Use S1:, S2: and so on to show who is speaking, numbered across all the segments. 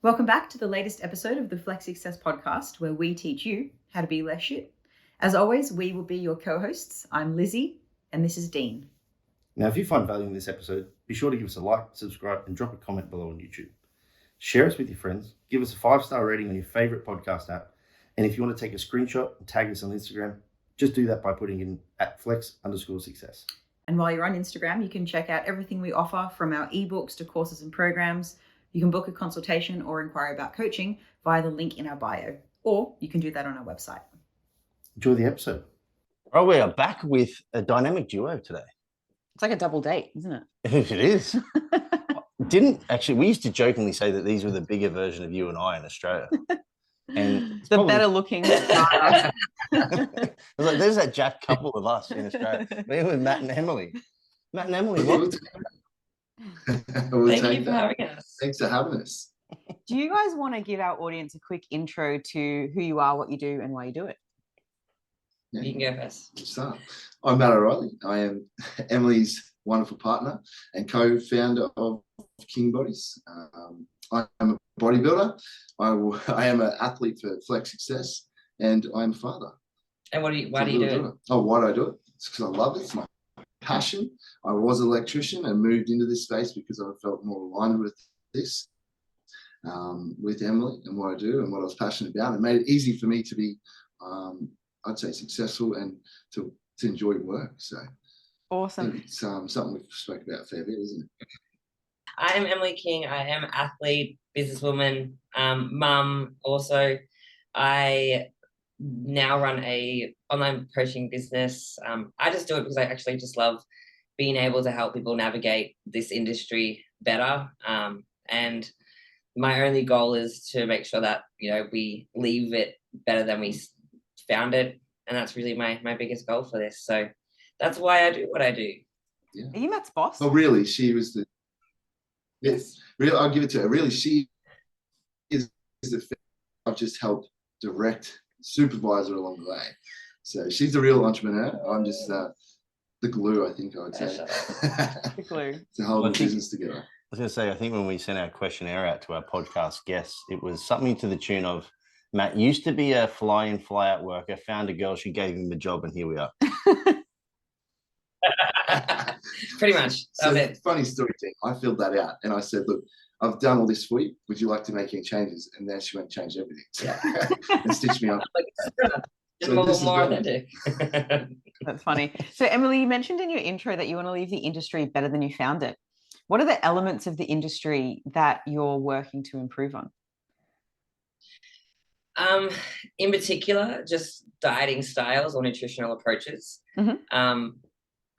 S1: Welcome back to the latest episode of the Flex Success podcast, where we teach you how to be less shit. As always, we will be your co-hosts. I'm Lizzie, and this is Dean.
S2: Now, if you find value in this episode, be sure to give us a like, subscribe, and drop a comment below on YouTube. Share us with your friends, give us a 5-star rating on your favorite podcast app, and if you want to take a screenshot and tag us on Instagram, just do that by putting in @flex_success.
S1: And while you're on Instagram, you can check out everything we offer, from our ebooks to courses and programs. You can book a consultation or inquire about coaching via the link in our bio, or you can do that on our website.
S2: Enjoy the episode.
S3: Oh, we are back with a dynamic duo today.
S1: It's like a double date, isn't it?
S3: It is. We used to jokingly say that these were the bigger version of you and I in Australia. And
S1: the better looking.
S3: I was like, there's that Jack couple of us in Australia. We're with Matt and Emily. Matt and Emily, what?
S4: Thank you for having us. Thanks for having us.
S1: Do you guys want to give our audience a quick intro to who you are, what you do, and why you do it?
S4: Yeah. You can go first. So, I'm Matt O'Reilly. I am Emily's wonderful partner and co-founder of King Bodies. I am a bodybuilder. I am an athlete for Flex Success, and I'm a father.
S5: And why do you do it?
S4: Oh, why do I do it? It's because I love it. It's my passion. I was an electrician and moved into this space because I felt more aligned with this, with Emily and what I do and what I was passionate about. It made it easy for me to be, I'd say, successful and to enjoy work. So
S1: awesome.
S4: It's something we've spoken about a fair bit, isn't it?
S5: I am Emily King. I am an athlete, businesswoman, mum. Also, I now run a online coaching business. I just do it because I actually just love being able to help people navigate this industry better. And my only goal is to make sure that, we leave it better than we found it. And that's really my biggest goal for this. So that's why I do what I do.
S1: Yeah. Are you Matt's boss?
S4: Oh, really? She was the... Yes. Really, I'll give it to her. Really, she is the... I've just helped direct, supervisor along the way. So she's the real entrepreneur. I'm just the glue, I think I would say.
S1: The glue.
S4: To hold the business together.
S3: I was going to say, I think when we sent our questionnaire out to our podcast guests, it was something to the tune of, Matt used to be a fly-in, fly-out worker, found a girl, she gave him the job, and here we are.
S5: Pretty much.
S4: So, funny story, thing. I filled that out, and I said, look, I've done all this for you. Would you like to make any changes? And then she went and changed everything. So, and stitched me up.
S5: So more authentic.
S1: That's funny. So, Emily, you mentioned in your intro that you want to leave the industry better than you found it. What are the elements of the industry that you're working to improve on?
S5: In particular, just dieting styles or nutritional approaches.
S1: Mm-hmm.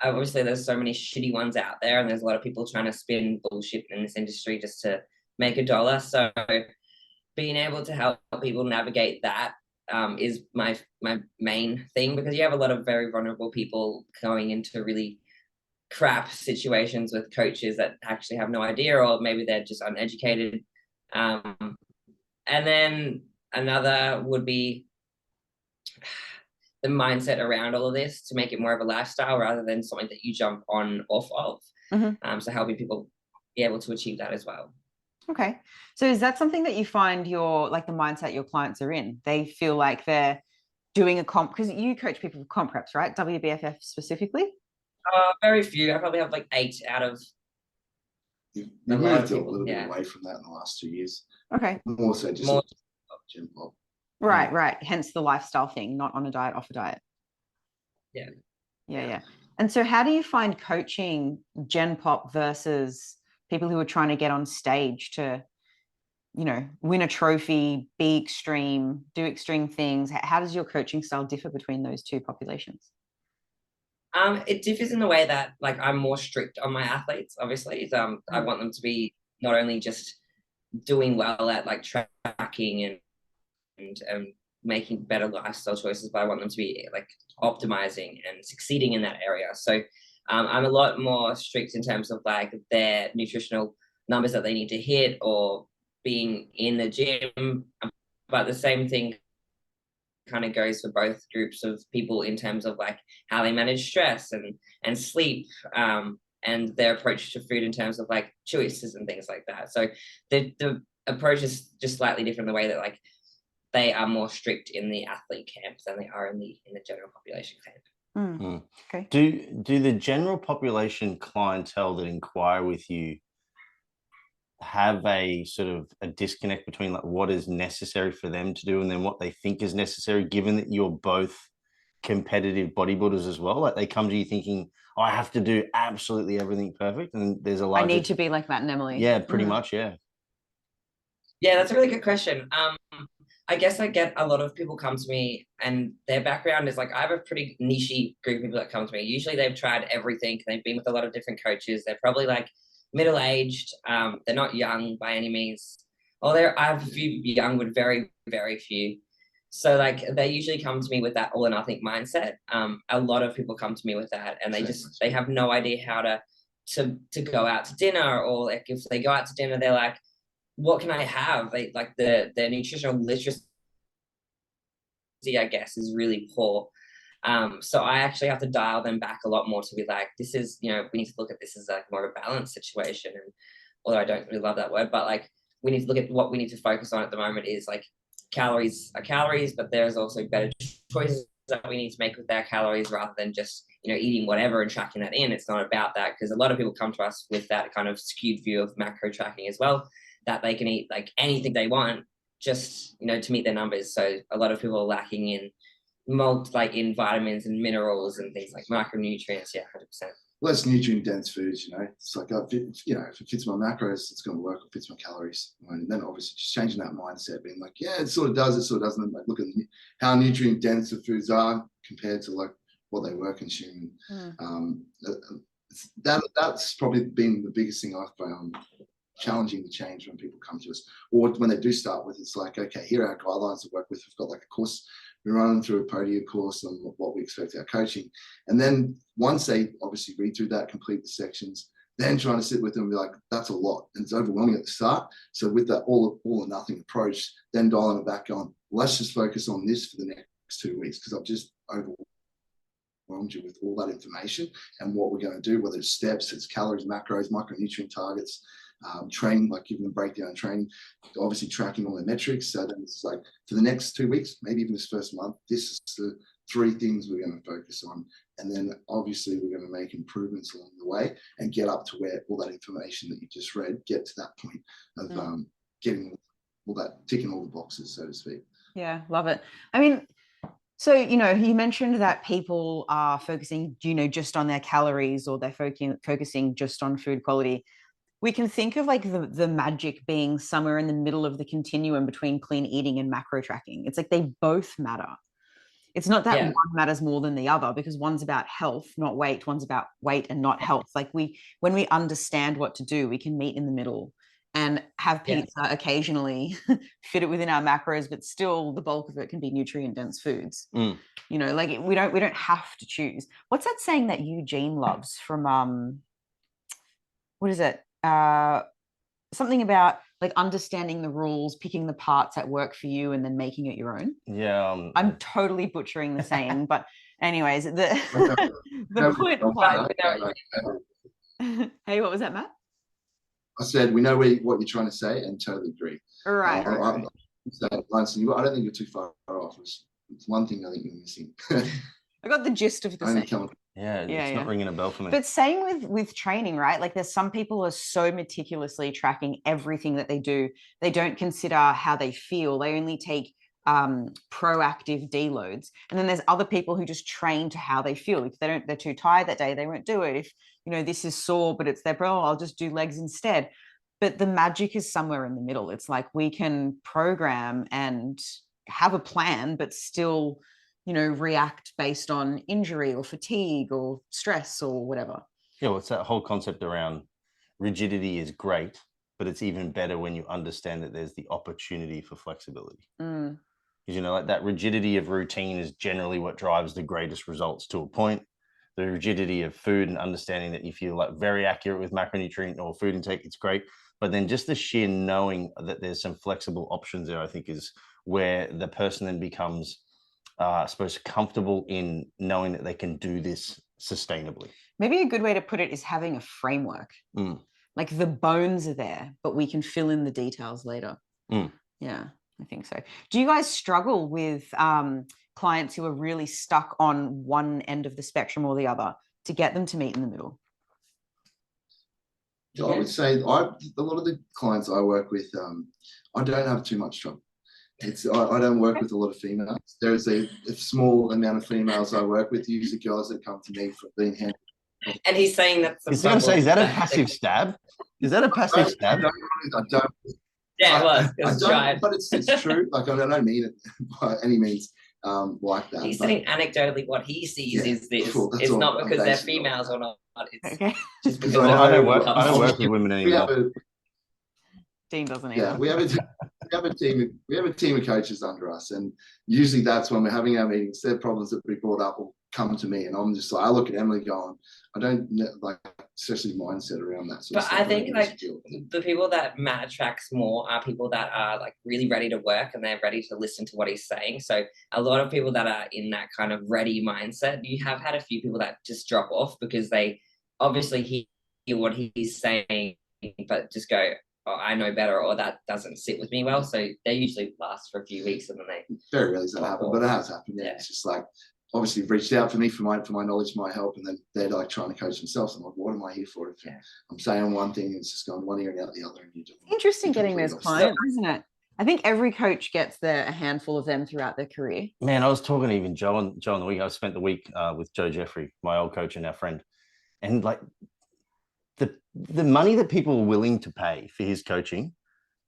S5: Obviously, there's so many shitty ones out there, and there's a lot of people trying to spin bullshit in this industry just to make a dollar. So being able to help people navigate that is my main thing, because you have a lot of very vulnerable people going into really crap situations with coaches that actually have no idea, or maybe they're just uneducated. And then another would be the mindset around all of this, to make it more of a lifestyle rather than something that you jump on off of.
S1: Mm-hmm.
S5: So helping people be able to achieve that as well.
S1: Okay. So is that something that you find the mindset your clients are in? They feel like they're doing a comp, because you coach people for comp reps, right? WBFF specifically?
S5: Very few. I probably have like 8 out of...
S4: We've moved a little bit away from that in the last 2 years.
S1: Okay.
S4: More so just gym pop.
S1: Right. Hence the lifestyle thing, not on a diet, off a diet. Yeah. And so how do you find coaching Gen Pop versus people who are trying to get on stage to, win a trophy, be extreme, do extreme things? How does your coaching style differ between those two populations?
S5: It differs in the way that, I'm more strict on my athletes, obviously. I want them to be not only just doing well at tracking and making better lifestyle choices, but I want them to be optimizing and succeeding in that area. So I'm a lot more strict in terms of their nutritional numbers that they need to hit, or being in the gym. But the same thing kind of goes for both groups of people in terms of how they manage stress and sleep, and their approach to food in terms of choices and things like that. So the approach is just slightly different, the way that like they are more strict in the athlete camps than they are in the general population camp.
S1: Okay.
S3: Do the general population clientele that inquire with you have a sort of a disconnect between like what is necessary for them to do and then what they think is necessary, given that you're both competitive bodybuilders as well? Like they come to you thinking, oh, I have to do absolutely everything perfect, and there's a larger...
S1: I need to be like Matt and Emily.
S3: Yeah, pretty much. Yeah.
S5: Yeah, that's a really good question. I guess I get a lot of people come to me and their background is like, I have a pretty niche group of people that come to me. Usually they've tried everything. They've been with a lot of different coaches. They're probably like middle-aged. They're not young by any means. I have a few young, but very, very few. So like they usually come to me with that all or nothing mindset. A lot of people come to me with that, and they have no idea how to go out to dinner, or like if they go out to dinner, they're like, what can I have? They like their nutritional literacy, I guess, is really poor. So I actually have to dial them back a lot more to be like, this is, we need to look at this as like more of a balanced situation. And although I don't really love that word, but like we need to look at what we need to focus on at the moment is like calories are calories, but there's also better choices that we need to make with our calories rather than just, eating whatever and tracking that in. It's not about that, because a lot of people come to us with that kind of skewed view of macro tracking as well, that they can eat like anything they want just, to meet their numbers. So a lot of people are lacking in in vitamins and minerals and things like micronutrients. Yeah, 100%.
S4: Less nutrient dense foods, it's like, if it fits my macros, it's going to work. If it fits my calories. And then obviously just changing that mindset, being like, yeah, it sort of does, it sort of doesn't. Like look at how nutrient dense the foods are compared to like what they were consuming. That's probably been the biggest thing I've found challenging the change when people come to us, or when they do start with, it's like, okay, here are our guidelines to work with. We've got like a course, we run them through a Podia course on what we expect our coaching. And then once they obviously read through that, complete the sections, then trying to sit with them and be like, that's a lot. And it's overwhelming at the start. So with that all or nothing approach, then dialing it back on, let's just focus on this for the next 2 weeks, because I've just overwhelmed you with all that information and what we're going to do, whether it's steps, it's calories, macros, micronutrient targets, training, like giving them breakdown training, obviously tracking all their metrics. So then it's like for the next 2 weeks, maybe even this first month, this is the 3 things we're going to focus on. And then obviously we're going to make improvements along the way and get up to where all that information that you just read, get to that point of getting all that, ticking all the boxes, so to speak.
S1: Yeah, love it. I mean, so, you mentioned that people are focusing, just on their calories, or they're focusing just on food quality. We can think of like the magic being somewhere in the middle of the continuum between clean eating and macro tracking. It's like they both matter. It's not that one matters more than the other, because one's about health, not weight. One's about weight and not health. Like when we understand what to do, we can meet in the middle and have pizza occasionally, fit it within our macros, but still the bulk of it can be nutrient dense foods. Like we don't have to choose. What's that saying that Eugene loves from, what is it? Something about like understanding the rules, picking the parts that work for you, and then making it your own.
S3: Yeah,
S1: I'm totally butchering the saying, but anyways, the point applies. Hey, what was that, Matt?
S4: I said, we know what you're trying to say, and totally agree.
S1: Right.
S4: I don't think you're too far off. It's one thing I think you're missing.
S1: I got the gist of the saying.
S3: Yeah, it's not ringing a bell for me.
S1: But same with training, right? Like there's some people who are so meticulously tracking everything that they do. They don't consider how they feel. They only take proactive deloads. And then there's other people who just train to how they feel. If they're too tired that day, they won't do it. If, this is sore, but it's their bro, I'll just do legs instead. But the magic is somewhere in the middle. It's like we can program and have a plan, but still react based on injury or fatigue or stress or whatever.
S3: Yeah, well, it's that whole concept around rigidity is great, but it's even better when you understand that there's the opportunity for flexibility. Because, like that rigidity of routine is generally what drives the greatest results to a point. The rigidity of food and understanding that if you're like very accurate with macronutrient or food intake, it's great. But then just the sheer knowing that there's some flexible options there, I think, is where the person then becomes I suppose comfortable in knowing that they can do this sustainably.
S1: Maybe a good way to put it is having a framework. like the bones are there, but we can fill in the details later. Yeah, I think so. Do you guys struggle with clients who are really stuck on one end of the spectrum or the other to get them to meet in the middle?
S4: I would say a lot of the clients I work with, I don't have too much trouble. I don't work with a lot of females. There's a small amount of females I work with, usually girls that come to me for being handled.
S5: And he's saying that's the
S3: Is that a passive stab? Is that a passive stab?
S4: I don't.
S5: Yeah, it was. It was tried.
S4: But it's true. Like, I don't mean it by any means like that.
S5: He's saying anecdotally what he sees is this.
S4: Cool,
S5: it's not because they're females or not. It's
S1: Okay.
S5: just because
S3: I don't work with women anymore.
S1: Dean doesn't
S4: either. Yeah, we have a team of coaches under us, and usually that's when we're having our meetings. Their problems that we brought up will come to me, and I'm just like, I look at Emily going, I don't like, especially mindset around that sort of stuff.
S5: But I think like the people that Matt attracts more are people that are like really ready to work and they're ready to listen to what he's saying. So a lot of people that are in that kind of ready mindset, you have had a few people that just drop off because they obviously hear what he's saying, but just go, oh, I know better, or that doesn't sit with me well. So they usually last for a few weeks and then they
S4: very rarely does that happen, but it has happened. Yeah. It's just like, obviously reached out for me for my knowledge, my help, and then they're like trying to coach themselves. I'm like, what am I here for? If I'm saying one thing, it's just going one ear and out the other. And you just
S1: interesting getting those clients, isn't it? I think every coach gets a handful of them throughout their career.
S3: Man, I was talking to even Joe on the week. I spent the week with Joe Jeffrey, my old coach and our friend, and like the money that people are willing to pay for his coaching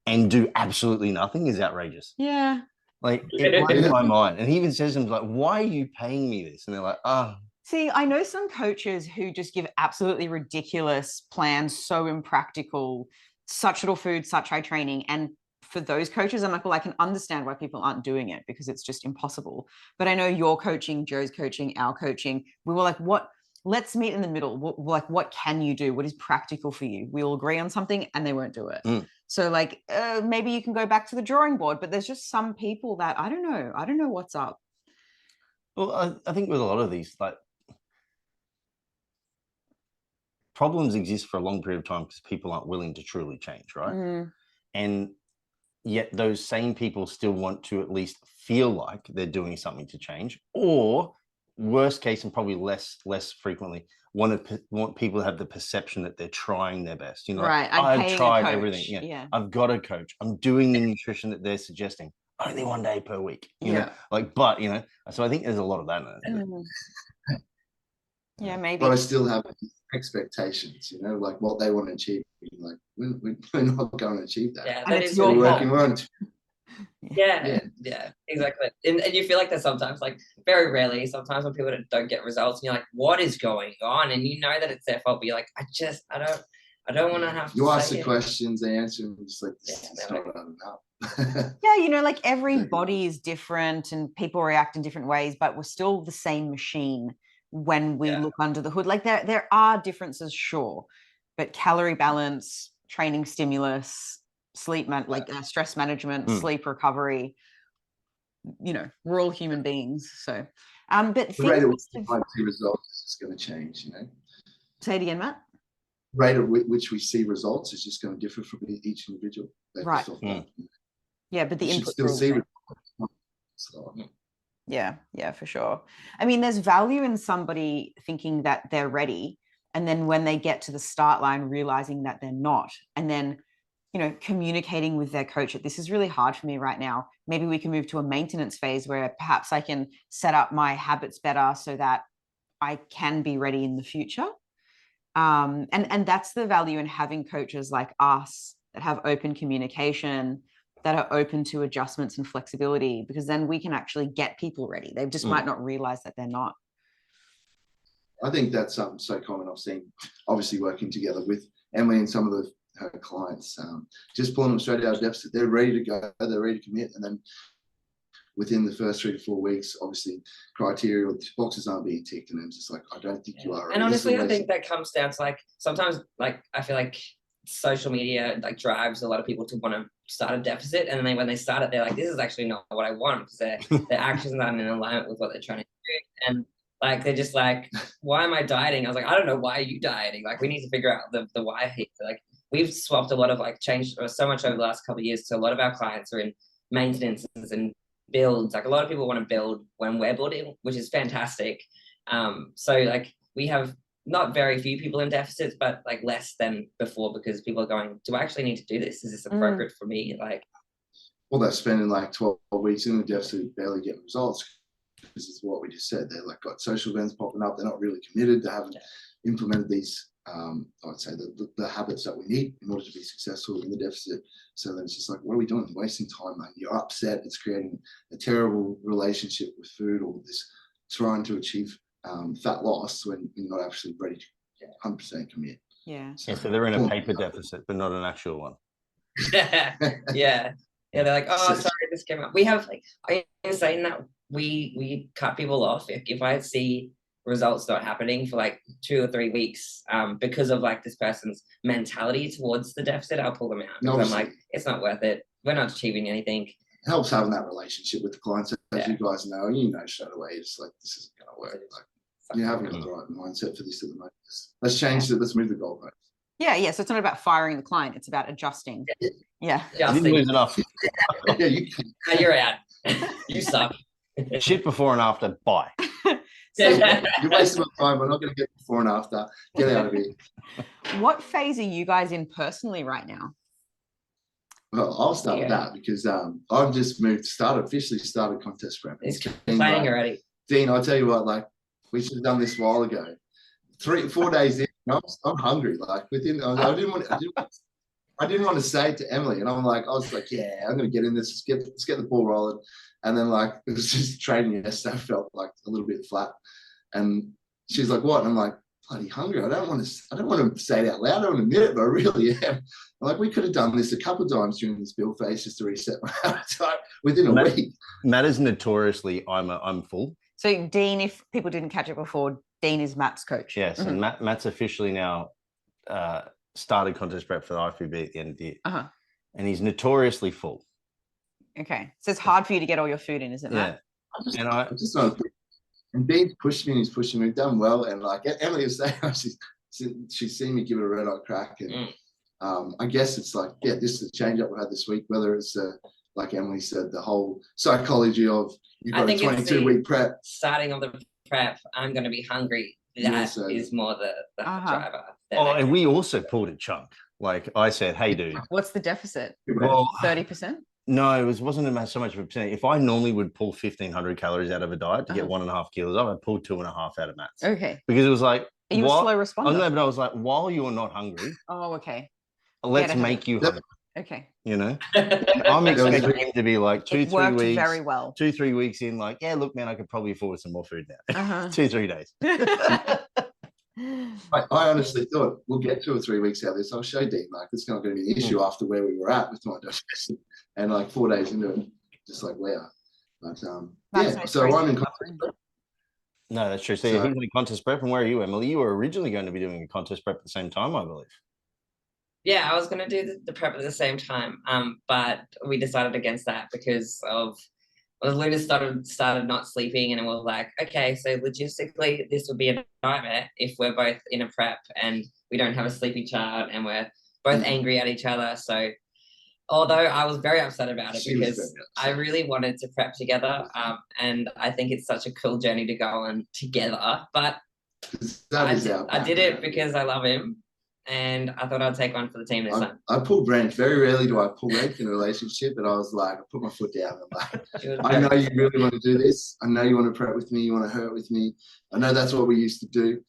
S3: and do absolutely nothing is outrageous.
S1: Yeah.
S3: Like, it blows my mind. And he even says to them, like, why are you paying me this? And they're like, oh.
S1: See, I know some coaches who just give absolutely ridiculous plans, so impractical, such little food, such high training. And for those coaches, I'm like, well, I can understand why people aren't doing it because it's just impossible. But I know your coaching, Joe's coaching, our coaching, we were like, let's meet in the middle. What can you do? What is practical for you? We'll agree on something and they won't do it. So like, maybe you can go back to the drawing board, but there's just some people that I don't know what's up.
S3: Well, I think with a lot of these, like, problems exist for a long period of time because people aren't willing to truly change, right? And yet those same people still want to at least feel like they're doing something to change, or worst case, and probably less frequently, want people to have the perception that they're trying their best. You know,
S1: right?
S3: Like, I've tried everything. Yeah, I've got a coach. I'm doing the nutrition that they're suggesting. Only one day per week. You know, like, but you know, so I think there's a lot of that.
S1: Yeah, maybe.
S4: But I still have expectations. You know, like what they want to achieve. Like we're not going to achieve that.
S5: Yeah,
S1: and
S5: that
S1: it's
S5: is
S1: your
S5: fault. Yeah, exactly. And you feel like there's sometimes, like very rarely, sometimes when people don't get results and you're like, what is going on? And you know that it's their fault, but you're like, I don't want to have to.
S4: You ask the questions, they answer, and just like, this is not enough.
S1: Yeah, you know, like every body is different and people react in different ways, but we're still the same machine when we look under the hood. Like there are differences, sure, but calorie balance, training stimulus, sleep stress management, sleep recovery, you know, we're all human beings. So but
S4: the rate at which we see results is just going to change, you know.
S1: Say it again, Matt.
S4: The rate at which we see results is just going to differ from each individual.
S1: Right. Yeah, but the input
S4: still see
S1: yeah, for sure. I mean, there's value in somebody thinking that they're ready, and then when they get to the start line, realizing that they're not, and then, you know, communicating with their coach. This is really hard for me right now. Maybe we can move to a maintenance phase where perhaps I can set up my habits better so that I can be ready in the future. And that's the value in having coaches like us that have open communication, that are open to adjustments and flexibility, because then we can actually get people ready. They just might not realize that they're not.
S4: I think that's something so common. I've seen, obviously working together with Emily and some of her clients, just pulling them straight out of deficit. They're ready to go, they're ready to commit, and then within the first 3 to 4 weeks, obviously criteria or boxes aren't being ticked, and it's just like, I don't think you are.
S5: And honestly, I think that comes down to like, sometimes like I feel like social media like drives a lot of people to want to start a deficit, and then when they start it, they're like, this is actually not what I want, because their actions aren't in alignment with what they're trying to do. And like, they're just like, why am I dieting? I was like, I don't know, why are you dieting? Like, we need to figure out the why here. Like, we've swapped a lot of like changed so much over the last couple of years. So a lot of our clients are in maintenance and builds. Like a lot of people want to build when we're building, which is fantastic. So like we have not very few people in deficits, but like less than before, because people are going, do I actually need to do this? Is this appropriate for me? Like,
S4: well, they're spending like 12 weeks in the deficit, barely getting results. This is what we just said. They're like got social events popping up. They're not really committed. They haven't implemented these, I'd say the habits that we need in order to be successful in the deficit. So then it's just like, what are we doing? Wasting time, man. You're upset. It's creating a terrible relationship with food, or this trying to achieve fat loss when you're not actually ready to 100% commit.
S1: Yeah.
S3: So they're in a paper deficit, but not an actual one.
S5: yeah. They're like, oh, sorry, this came up. We have like, I'm saying that we cut people off if I see results not happening for like 2 or 3 weeks because of like this person's mentality towards the deficit. I'll pull them out because I'm like, it's not worth it. We're not achieving anything. It
S4: helps having that relationship with the clients, as you guys know, straight away. It's like, this isn't going to work. Like, you haven't got the right mindset for this at the moment. Let's change it. Let's move the goalpost.
S1: Yeah. So it's not about firing the client. It's about adjusting. Yeah.
S3: You didn't lose enough.
S4: Yeah,
S5: you're out. You suck.
S3: Shit before and after. Bye.
S4: So you're wasting my time. We're not going to get before and after. Get out of here.
S1: What phase are you guys in personally right now?
S4: Well, I'll start with that because I've just officially started contest prep.
S5: He's playing already.
S4: Dean, I'll tell you what, like, we should have done this a while ago. 3-4 days in, I'm hungry. Like I didn't want to say it to Emily, and I was like, yeah, I'm going to get in this. Let's get the ball rolling. And then like it was just training yesterday. I felt like a little bit flat, and she's like, "What?" And I'm like, "Bloody hungry. I don't want to say it out loud. I don't want to admit it, but I really am." I'm like, we could have done this a couple of times during this build phase just to reset my appetite within a week.
S3: Matt is notoriously I'm full.
S1: So Dean, if people didn't catch it before, Dean is Matt's coach.
S3: Yes, and Matt's officially now started contest prep for the IFBB at the end of the year, and he's notoriously full.
S1: Okay, so it's hard for you to get all your food in, isn't it?
S3: Yeah,
S4: and Dean's pushed me and he's pushing me. We've done well, and like Emily was saying, she's seen me give it a red hot crack, and I guess it's like, this is a change up we had this week. Whether it's like Emily said, the whole psychology of you've got a 22-week prep.
S5: Starting of the prep, I'm going to be hungry. That is more the driver.
S3: And we also pulled a chunk. Like I said, hey, dude.
S1: What's the deficit?
S3: Well,
S1: 30%?
S3: No, it wasn't so much of a percentage. If I normally would pull 1,500 calories out of a diet to get 1.5 kilos off, I pulled 2.5 out of Matt's.
S1: Okay.
S3: Because it was like,
S1: are you a slow responder?
S3: No, but I was like, while you're not hungry.
S1: Oh, okay.
S3: Let's make you hungry.
S1: Okay.
S3: I'm expecting him to be like 2-3 weeks.
S1: Very well.
S3: 2-3 weeks in, like, yeah, look, man, I could probably afford some more food now. 2-3 days.
S4: I honestly thought we'll get 2 or 3 weeks out of this. I'll show Dean, like, it's not going to be an issue after where we were at with my digestion. And like 4 days into it, just like, wow. But so I'm in contest prep.
S3: No, that's true. So he's in contest prep. And where are you, Emily? You were originally going to be doing a contest prep at the same time, I believe.
S5: Yeah, I was going to do the prep at the same time, but we decided against that because of Luna started not sleeping, and it was like, okay, so logistically this would be a nightmare if we're both in a prep and we don't have a sleeping child and we're both angry at each other. So although I was very upset about it because I really wanted to prep together, and I think it's such a cool journey to go on together, but I did it because I love him. And I thought I'd take one for the team this time.
S4: I pulled rank. Very rarely do I pull rank in a relationship, but I was like, I put my foot down. I'm like, I know you really want to do this. I know you want to prep with me. You want to hurt with me. I know that's what we used to do.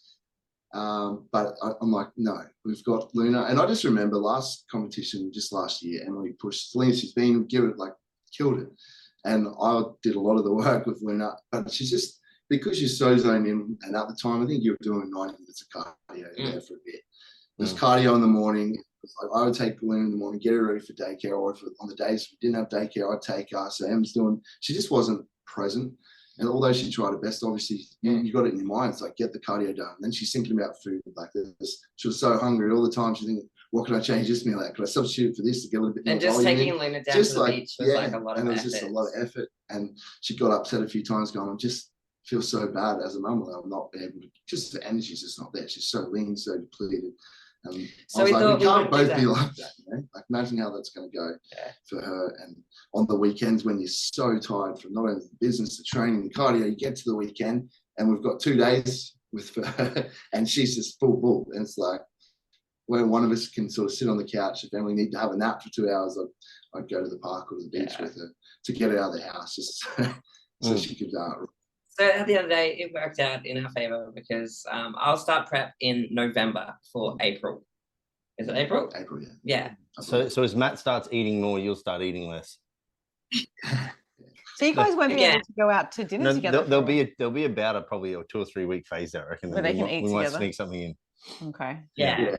S4: But I'm like, no, we've got Luna. And I just remember last competition, just last year, Emily pushed Luna. She's been killed it. And I did a lot of the work with Luna, but she's just, because she's so zoned in, and at the time, I think you were doing 90 minutes of cardio there for a bit. There's cardio in the morning. I would take Luna in the morning, get her ready for daycare, or if on the days we didn't have daycare, I'd take her. So Em's she just wasn't present. And although she tried her best, obviously you got it in your mind. It's like, get the cardio done. And then she's thinking about food like this. She was so hungry all the time. She's thinking, what can I change this meal at? Could I substitute for this to get a little bit more
S5: volume? And just taking Luna down to the beach was like a lot of effort. And it was just a lot of effort. And she got upset a few times going, I just feel so bad as a mum. I'm not able to, just the energy's just not there. She's so lean, so depleted. So
S4: I was
S5: we
S4: like,
S5: thought
S4: we
S5: we
S4: can't
S5: would do
S4: both be
S5: that.
S4: like that, you know? Like, imagine how that's going to go
S5: Yeah.
S4: for her. And on the weekends when you're so tired from not only the business, the training, the cardio, you get to the weekend and we've got 2 days with her and she's just full bull. And it's like, where one of us can sort of sit on the couch. If then we need to have a nap for 2 hours, I'd go to the park or the beach with her to get her out of the house, just so she could.
S5: So at the end of the day, it worked out in our favor because I'll start prep in November for April. Is it April?
S4: April, yeah.
S5: Yeah.
S3: So as Matt starts eating more, you'll start eating less.
S1: So you guys won't be able to go out to dinner together.
S3: There'll be about probably a 2 or 3 week phase, I reckon.
S1: Where they can eat
S3: we might
S1: together.
S3: sneak something in.
S1: Okay.
S5: Yeah.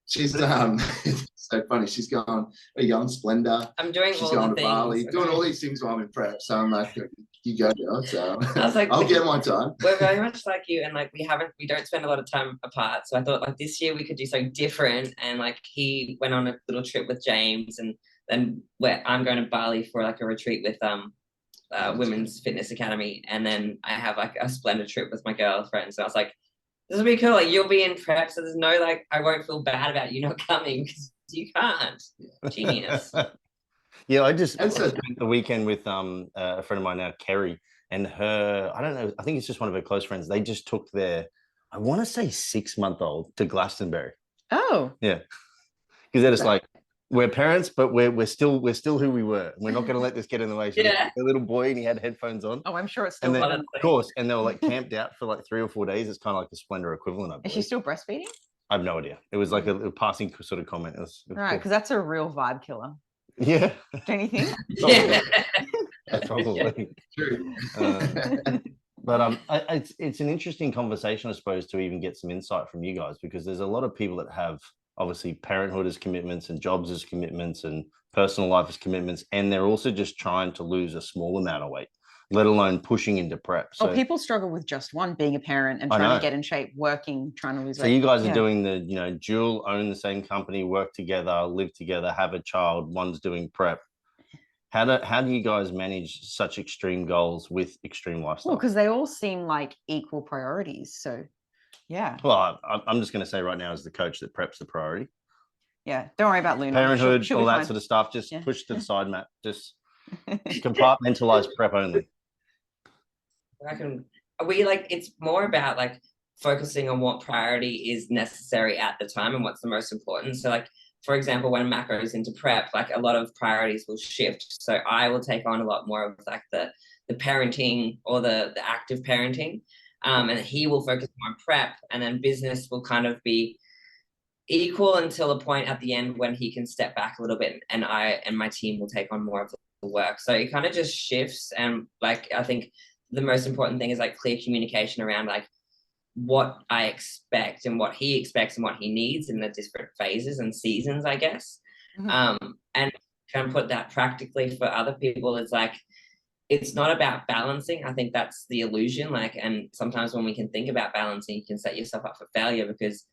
S4: She's it's so funny. She's gone a young Splendor.
S5: I'm doing
S4: She's
S5: all
S4: going
S5: the
S4: to
S5: things.
S4: Bali, doing all these things while I'm in prep. So I'm like, you go, girl. So
S5: I was like,
S4: I'll get my time.
S5: We're very much like you, and like we don't spend a lot of time apart. So I thought like this year we could do something different. And like he went on a little trip with James, and then I'm going to Bali for like a retreat with Women's Fitness Academy, and then I have like a Splendor trip with my girlfriend. So I was like, this will be cool. Like you'll be in prep, so there's no like I won't feel bad about you not coming because you can't. Genius.
S3: Yeah, I just spent the weekend with a friend of mine now, Kerry, and her. I don't know. I think it's just one of her close friends. They just took their, I want to say 6-month-old to Glastonbury.
S1: Oh.
S3: Yeah, because they're just like, we're parents, but we're still who we were. We're not going to let this get in the way. So a little boy, and he had headphones on.
S1: Oh, I'm sure it's still.
S3: And then, of course, and they were like camped out for like 3 or 4 days. It's kind of like the Splendor equivalent of it.
S1: Is she still breastfeeding?
S3: I have no idea. It was like a passing sort of comment. It was
S1: right, because that's a real vibe killer.
S3: Yeah.
S1: Don't you think?
S5: Yeah.
S3: Probably.
S4: True.
S3: But it's an interesting conversation, I suppose, to even get some insight from you guys, because there's a lot of people that have obviously parenthood as commitments and jobs as commitments and personal life as commitments, and they're also just trying to lose a small amount of weight, let alone pushing into prep. So
S1: people struggle with just one, being a parent and trying to get in shape, working, trying to lose weight.
S3: So you guys are doing the, dual, own the same company, work together, live together, have a child, one's doing prep. How do you guys manage such extreme goals with extreme lifestyle?
S1: Well, because they all seem like equal priorities. So, yeah.
S3: Well, I'm just going to say right now, as the coach, that prep's the priority.
S1: Yeah. Don't worry about Luna.
S3: Parenthood, all that sort of stuff. Just push to the side, Matt. Just compartmentalize prep only.
S5: It's more about like focusing on what priority is necessary at the time and what's the most important. So like, for example, when Matt goes into prep, like a lot of priorities will shift. So I will take on a lot more of like the parenting or the active parenting. And he will focus on prep, and then business will kind of be equal until a point at the end when he can step back a little bit, and I and my team will take on more of the work. So it kind of just shifts. And like, I think the most important thing is like clear communication around like what I expect and what he expects and what he needs in the different phases and seasons, I guess. Mm-hmm. And kind of put that practically for other people is like, it's not about balancing. I think that's the illusion. Like, and sometimes when we can think about balancing, you can set yourself up for failure, because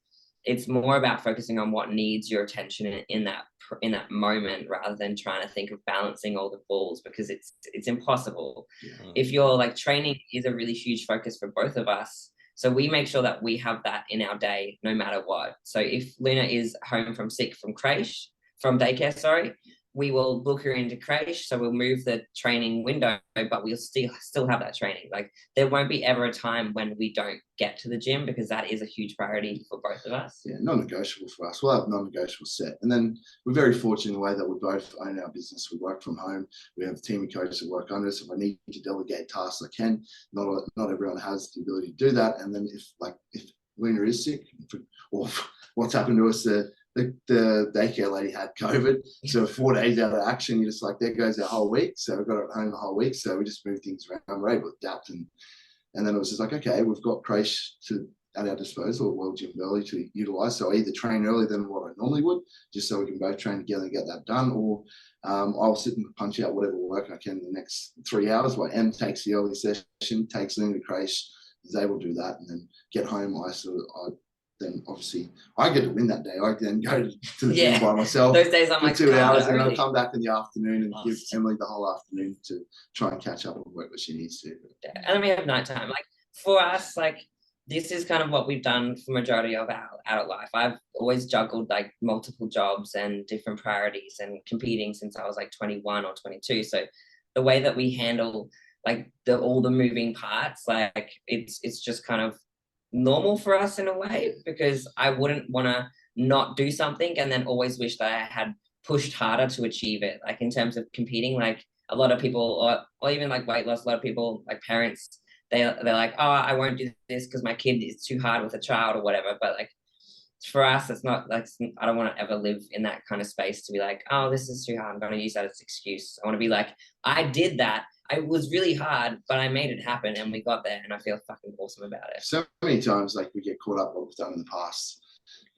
S5: it's more about focusing on what needs your attention in that moment, rather than trying to think of balancing all the balls, because it's impossible. Yeah. If you're like, training is a really huge focus for both of us. So we make sure that we have that in our day, no matter what. So if Luna is home from daycare, we will book her into creche. So we'll move the training window, but we'll still have that training. Like, there won't be ever a time when we don't get to the gym, because that is a huge priority for both of us.
S4: Yeah, non-negotiable for us. We'll have non-negotiable set. And then we're very fortunate in the way that we both own our business. We work from home. We have a team of coaches that work under us. If I need to delegate tasks, I can. Not everyone has the ability to do that. And then if Luna is sick, or what's happened to us, the daycare lady had COVID, so 4 days out of action, you're just like, there goes our whole week. So we've got her at home the whole week, so we just moved things around. We're able to adapt, and then it was just like, okay, we've got creche at our disposal, well, gym early to utilize. So I either train earlier than what I normally would, just so we can both train together and get that done, or I'll sit and punch out whatever work I can in the next 3 hours, while Em takes the early session, takes Luna to creche, is able to do that, and then get home. Then obviously I get to win that day. I then go to the gym by myself.
S5: Those days I'm
S4: for
S5: like
S4: 2 hours, and I'll come back in the afternoon and give Emily the whole afternoon to try and catch up on work that she needs to.
S5: Yeah. And then we have nighttime. Like, for us, like, this is kind of what we've done for majority of our adult life. I've always juggled like multiple jobs and different priorities and competing since I was like 21 or 22. So the way that we handle like all the moving parts, like it's just kind of normal for us in a way, because I wouldn't want to not do something and then always wish that I had pushed harder to achieve it. Like in terms of competing, like a lot of people, or even like weight loss, a lot of people, like parents, they're like, oh, I won't do this because my kid is too hard with a child or whatever. But like for us, it's not like, I don't want to ever live in that kind of space to be like, oh, this is too hard, I'm going to use that as an excuse. I want to be like, I did that. It was really hard, but I made it happen and we got there, and I feel fucking awesome about it.
S4: So many times, like, we get caught up what we've done in the past,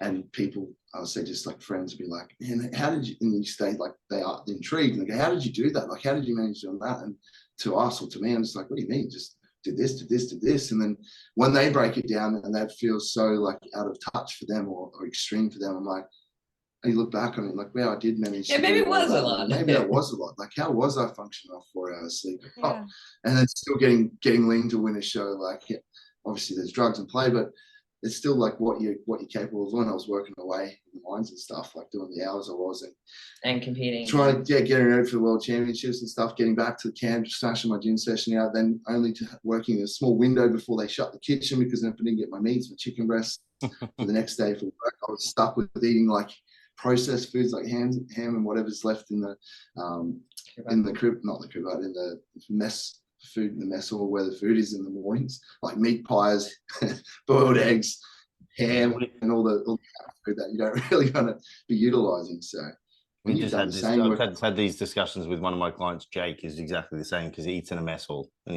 S4: and people, I would say, just like friends, be like, man, how did you, and you stay like, they are intrigued, and they go, how did you do that? Like, how did you manage doing that? And to us, or to me, I'm just like, what do you mean? Just did this, did this, did this. And then when they break it down and that feels so like out of touch for them, or extreme for them, I'm like, and you look back on it like, wow, I did manage.
S5: Yeah, maybe it was a lot.
S4: Maybe that was a lot. Like, how was I functioning off 4 hours sleep?
S1: Yeah.
S4: Oh, and then still getting lean to win a show. Like, yeah, obviously there's drugs in play, but it's still like what you're capable of. When I was working away in the mines and stuff, like doing the hours I was
S5: and competing,
S4: trying to getting ready for the world championships and stuff, getting back to the camp, smashing my gym session out, then only to working a small window before they shut the kitchen, because then if I didn't get my meats, my chicken breasts for the next day for work, I was stuck with eating like processed foods like ham and whatever's left in the crib, not the crib, but in the mess food in the mess hall where the food is in the mornings, like meat pies, boiled eggs, ham, and all the food that you don't really want to be utilizing. So
S3: we just had this. I've had these discussions with one of my clients. Jake is exactly the same, because he eats in a mess hall, and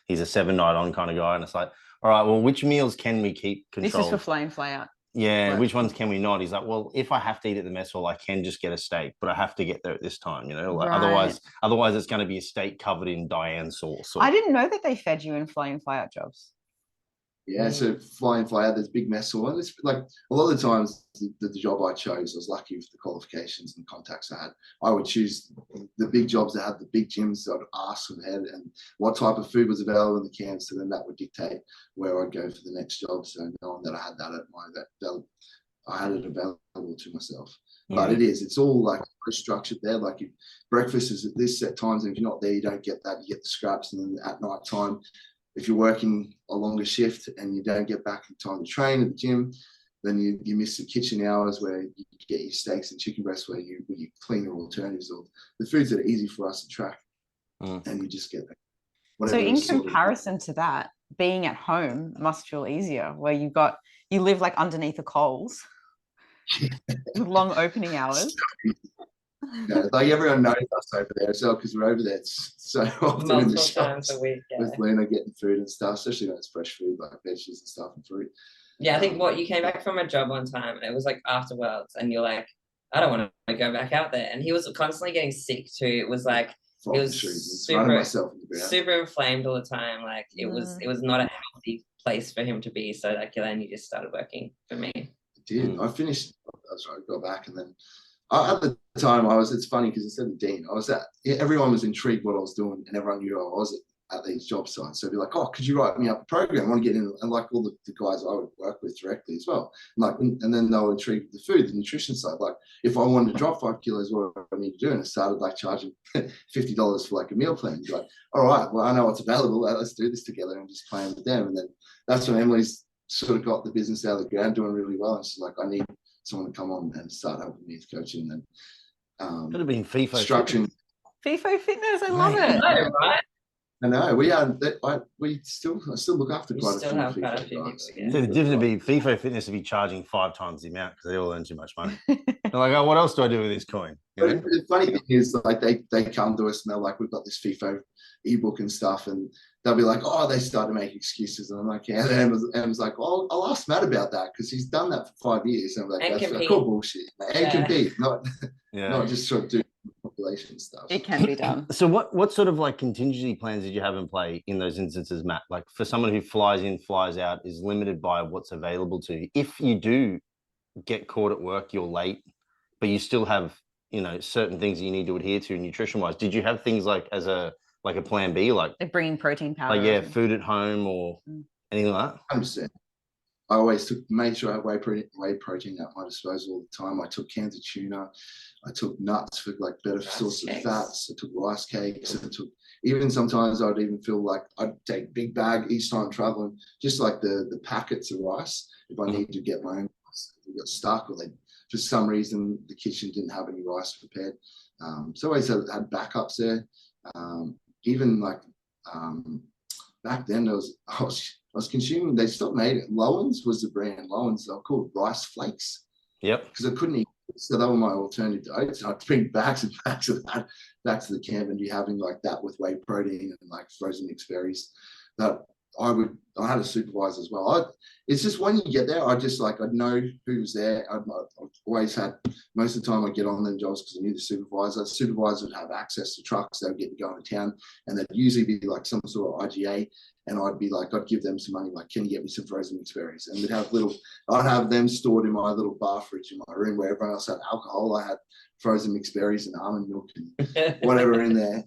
S3: he's a 7-night-on kind of guy. And it's like, all right, well, which meals can we keep controlled?
S1: This is for fly in, fly out.
S3: Yeah, right. Which ones can we not? He's like, well, if I have to eat at the mess hall, I can just get a steak, but I have to get there at this time, you know. Like,
S1: right.
S3: otherwise it's going to be a steak covered in Diane sauce.
S1: I didn't know that they fed you in fly out jobs.
S4: Yeah, so fly in, fly out, there's big mess hall. And it's like a lot of the times the job I chose, I was lucky with the qualifications and contacts I had. I would choose the big jobs that had the big gyms. I'd ask them ahead and what type of food was available in the camps, and then that would dictate where I'd go for the next job. So knowing that I had that I had it available to myself. Yeah. But it's all like structured there. Like, if breakfast is at this set times, and if you're not there, you don't get that. You get the scraps, and then at night time, if you're working a longer shift and you don't get back in time to train at the gym, then you miss the kitchen hours where you get your steaks and chicken breasts, where you cleaner alternatives, or the foods that are easy for us to track, and you just get that.
S1: So in comparison to that, being at home must feel easier, where you live like underneath the coals with long opening hours.
S4: Like, everyone knows us over there as well, because we're over there so often in the shops with Luna getting food and stuff, especially when it's fresh food like veggies and stuff and fruit.
S5: Yeah, I think you came back from a job one time, and it was like after Worlds, and you're like, I don't want to go back out there. And he was constantly getting sick too. It was like, it was super inflamed all the time. Like, it was not a healthy place for him to be. So like, then you just started working for me.
S4: I did. I finished. That's right. I got back, and then at the time it's funny because instead of Dean, everyone was intrigued what I was doing, and everyone knew I was at these job sites. So they'd be like, oh, could you write me up a program? I want to get in. And like all the guys I would work with directly as well. And then they were intrigued with the food, the nutrition side. Like, if I wanted to drop 5 kilos, what do I need to do? And I started like charging $50 for like a meal plan. You're like, all right, well, I know what's available. Let's do this together, and just plan with them. And then that's when Emily's sort of got the business out of the ground, doing really well. And she's like, I need someone to come on and start helping me with coaching. And
S3: could have been FIFO
S1: structuring. FIFO Fitness, I love it.
S5: I know, right?
S4: I know we still look after quite a few guys.
S3: Yeah. So the difference would be FIFO Fitness would be charging 5 times the amount, because they all earn too much money. They're like, oh, what else do I do with this coin?
S4: You know? The funny thing is, like, they come to us and they're like, we've got this FIFO ebook and stuff, and they'll be like, oh, they start to make excuses, and I'm like, yeah. And Emma's like, oh, I'll ask Matt about that, because he's done that for 5 years. And I'm like, that's like, cool bullshit. And compete, not just sort of do population stuff.
S1: It can be done.
S3: So what sort of like contingency plans did you have in play in those instances, Matt? Like, for someone who flies in, flies out, is limited by what's available to you. If you do get caught at work, you're late, but you still have, you know, certain things you need to adhere to nutrition wise. Did you have things like as a plan B, like
S1: bringing protein powder,
S3: like food at home or anything like that?
S4: 100%. I always made sure I had whey protein at my disposal all the time. I took cans of tuna. I took nuts for like better source of fats. I took rice cakes. I took, even sometimes I'd even feel like I'd take big bag each time traveling, just like the packets of rice. If I needed to get my own rice, if we got stuck, or they, for some reason, the kitchen didn't have any rice prepared. So I always had backups there. Even like back then, I was consuming. They stopped making it. Lowen's was the brand. Lowen's, they were called rice flakes.
S3: Yep.
S4: Because I couldn't eat. So that was my alternative to oats. I'd bring bags and bags of that back to the camp and be having like that with whey protein and like frozen mixed berries. That I had a supervisor as well. It's just when you get there, I'd know who was there. I've always had, most of the time I get on them jobs because I knew the supervisor. The supervisor would have access to trucks. They would get to go into town, and they'd usually be like some sort of IGA. And I'd give them some money, like, can you get me some frozen mixed berries? And I'd have them stored in my little bar fridge in my room where everyone else had alcohol. I had frozen mixed berries and almond milk and whatever in there.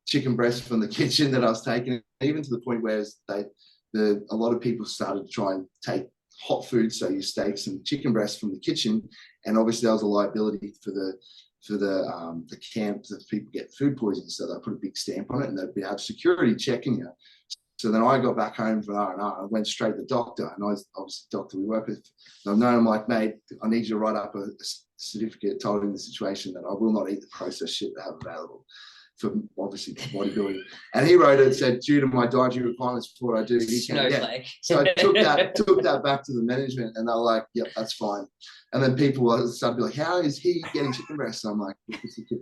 S4: Chicken breast from the kitchen that I was taking, even to the point where a lot of people started to try and take hot food, so your steaks and chicken breast from the kitchen, and obviously that was a liability for the camp that people get food poisoning, so they put a big stamp on it, and they'd have security checking you. So then I got back home from R&R. I went straight to the doctor, and I was obviously the doctor we work with. And I've known him like, mate, I need you to write up a certificate, told him the situation that I will not eat the processed shit they have available for obviously bodybuilding. And he wrote it, said, due to my dietary requirements for what I do, he can't get. So I took that back to the management, and they're like, yep, that's fine. And then people started to be like, how is he getting chicken breast? And I'm like,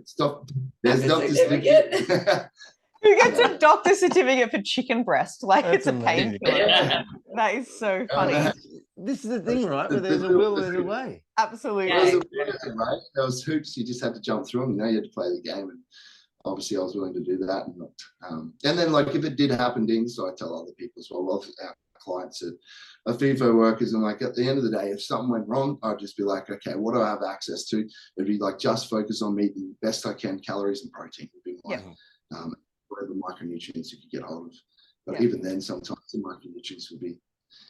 S4: stop. There's doctor certificate.
S1: Who gets a doctor certificate for chicken breast? Like, that's, it's amazing. A painkiller. That is so funny.
S3: This is the thing, right? Where there's a will, there's a way.
S1: Absolutely.
S4: There was hoops. You just had to jump through them. You had to play the game. And obviously I was willing to do that. And then, like, if it did happen, Dean, so I tell other people as well, our clients are FIFO workers, and like at the end of the day, if something went wrong, I'd just be like, okay, what do I have access to? It'd be like, just focus on meeting best I can, calories and protein would be my whatever micronutrients you could get hold of. But even then, sometimes the micronutrients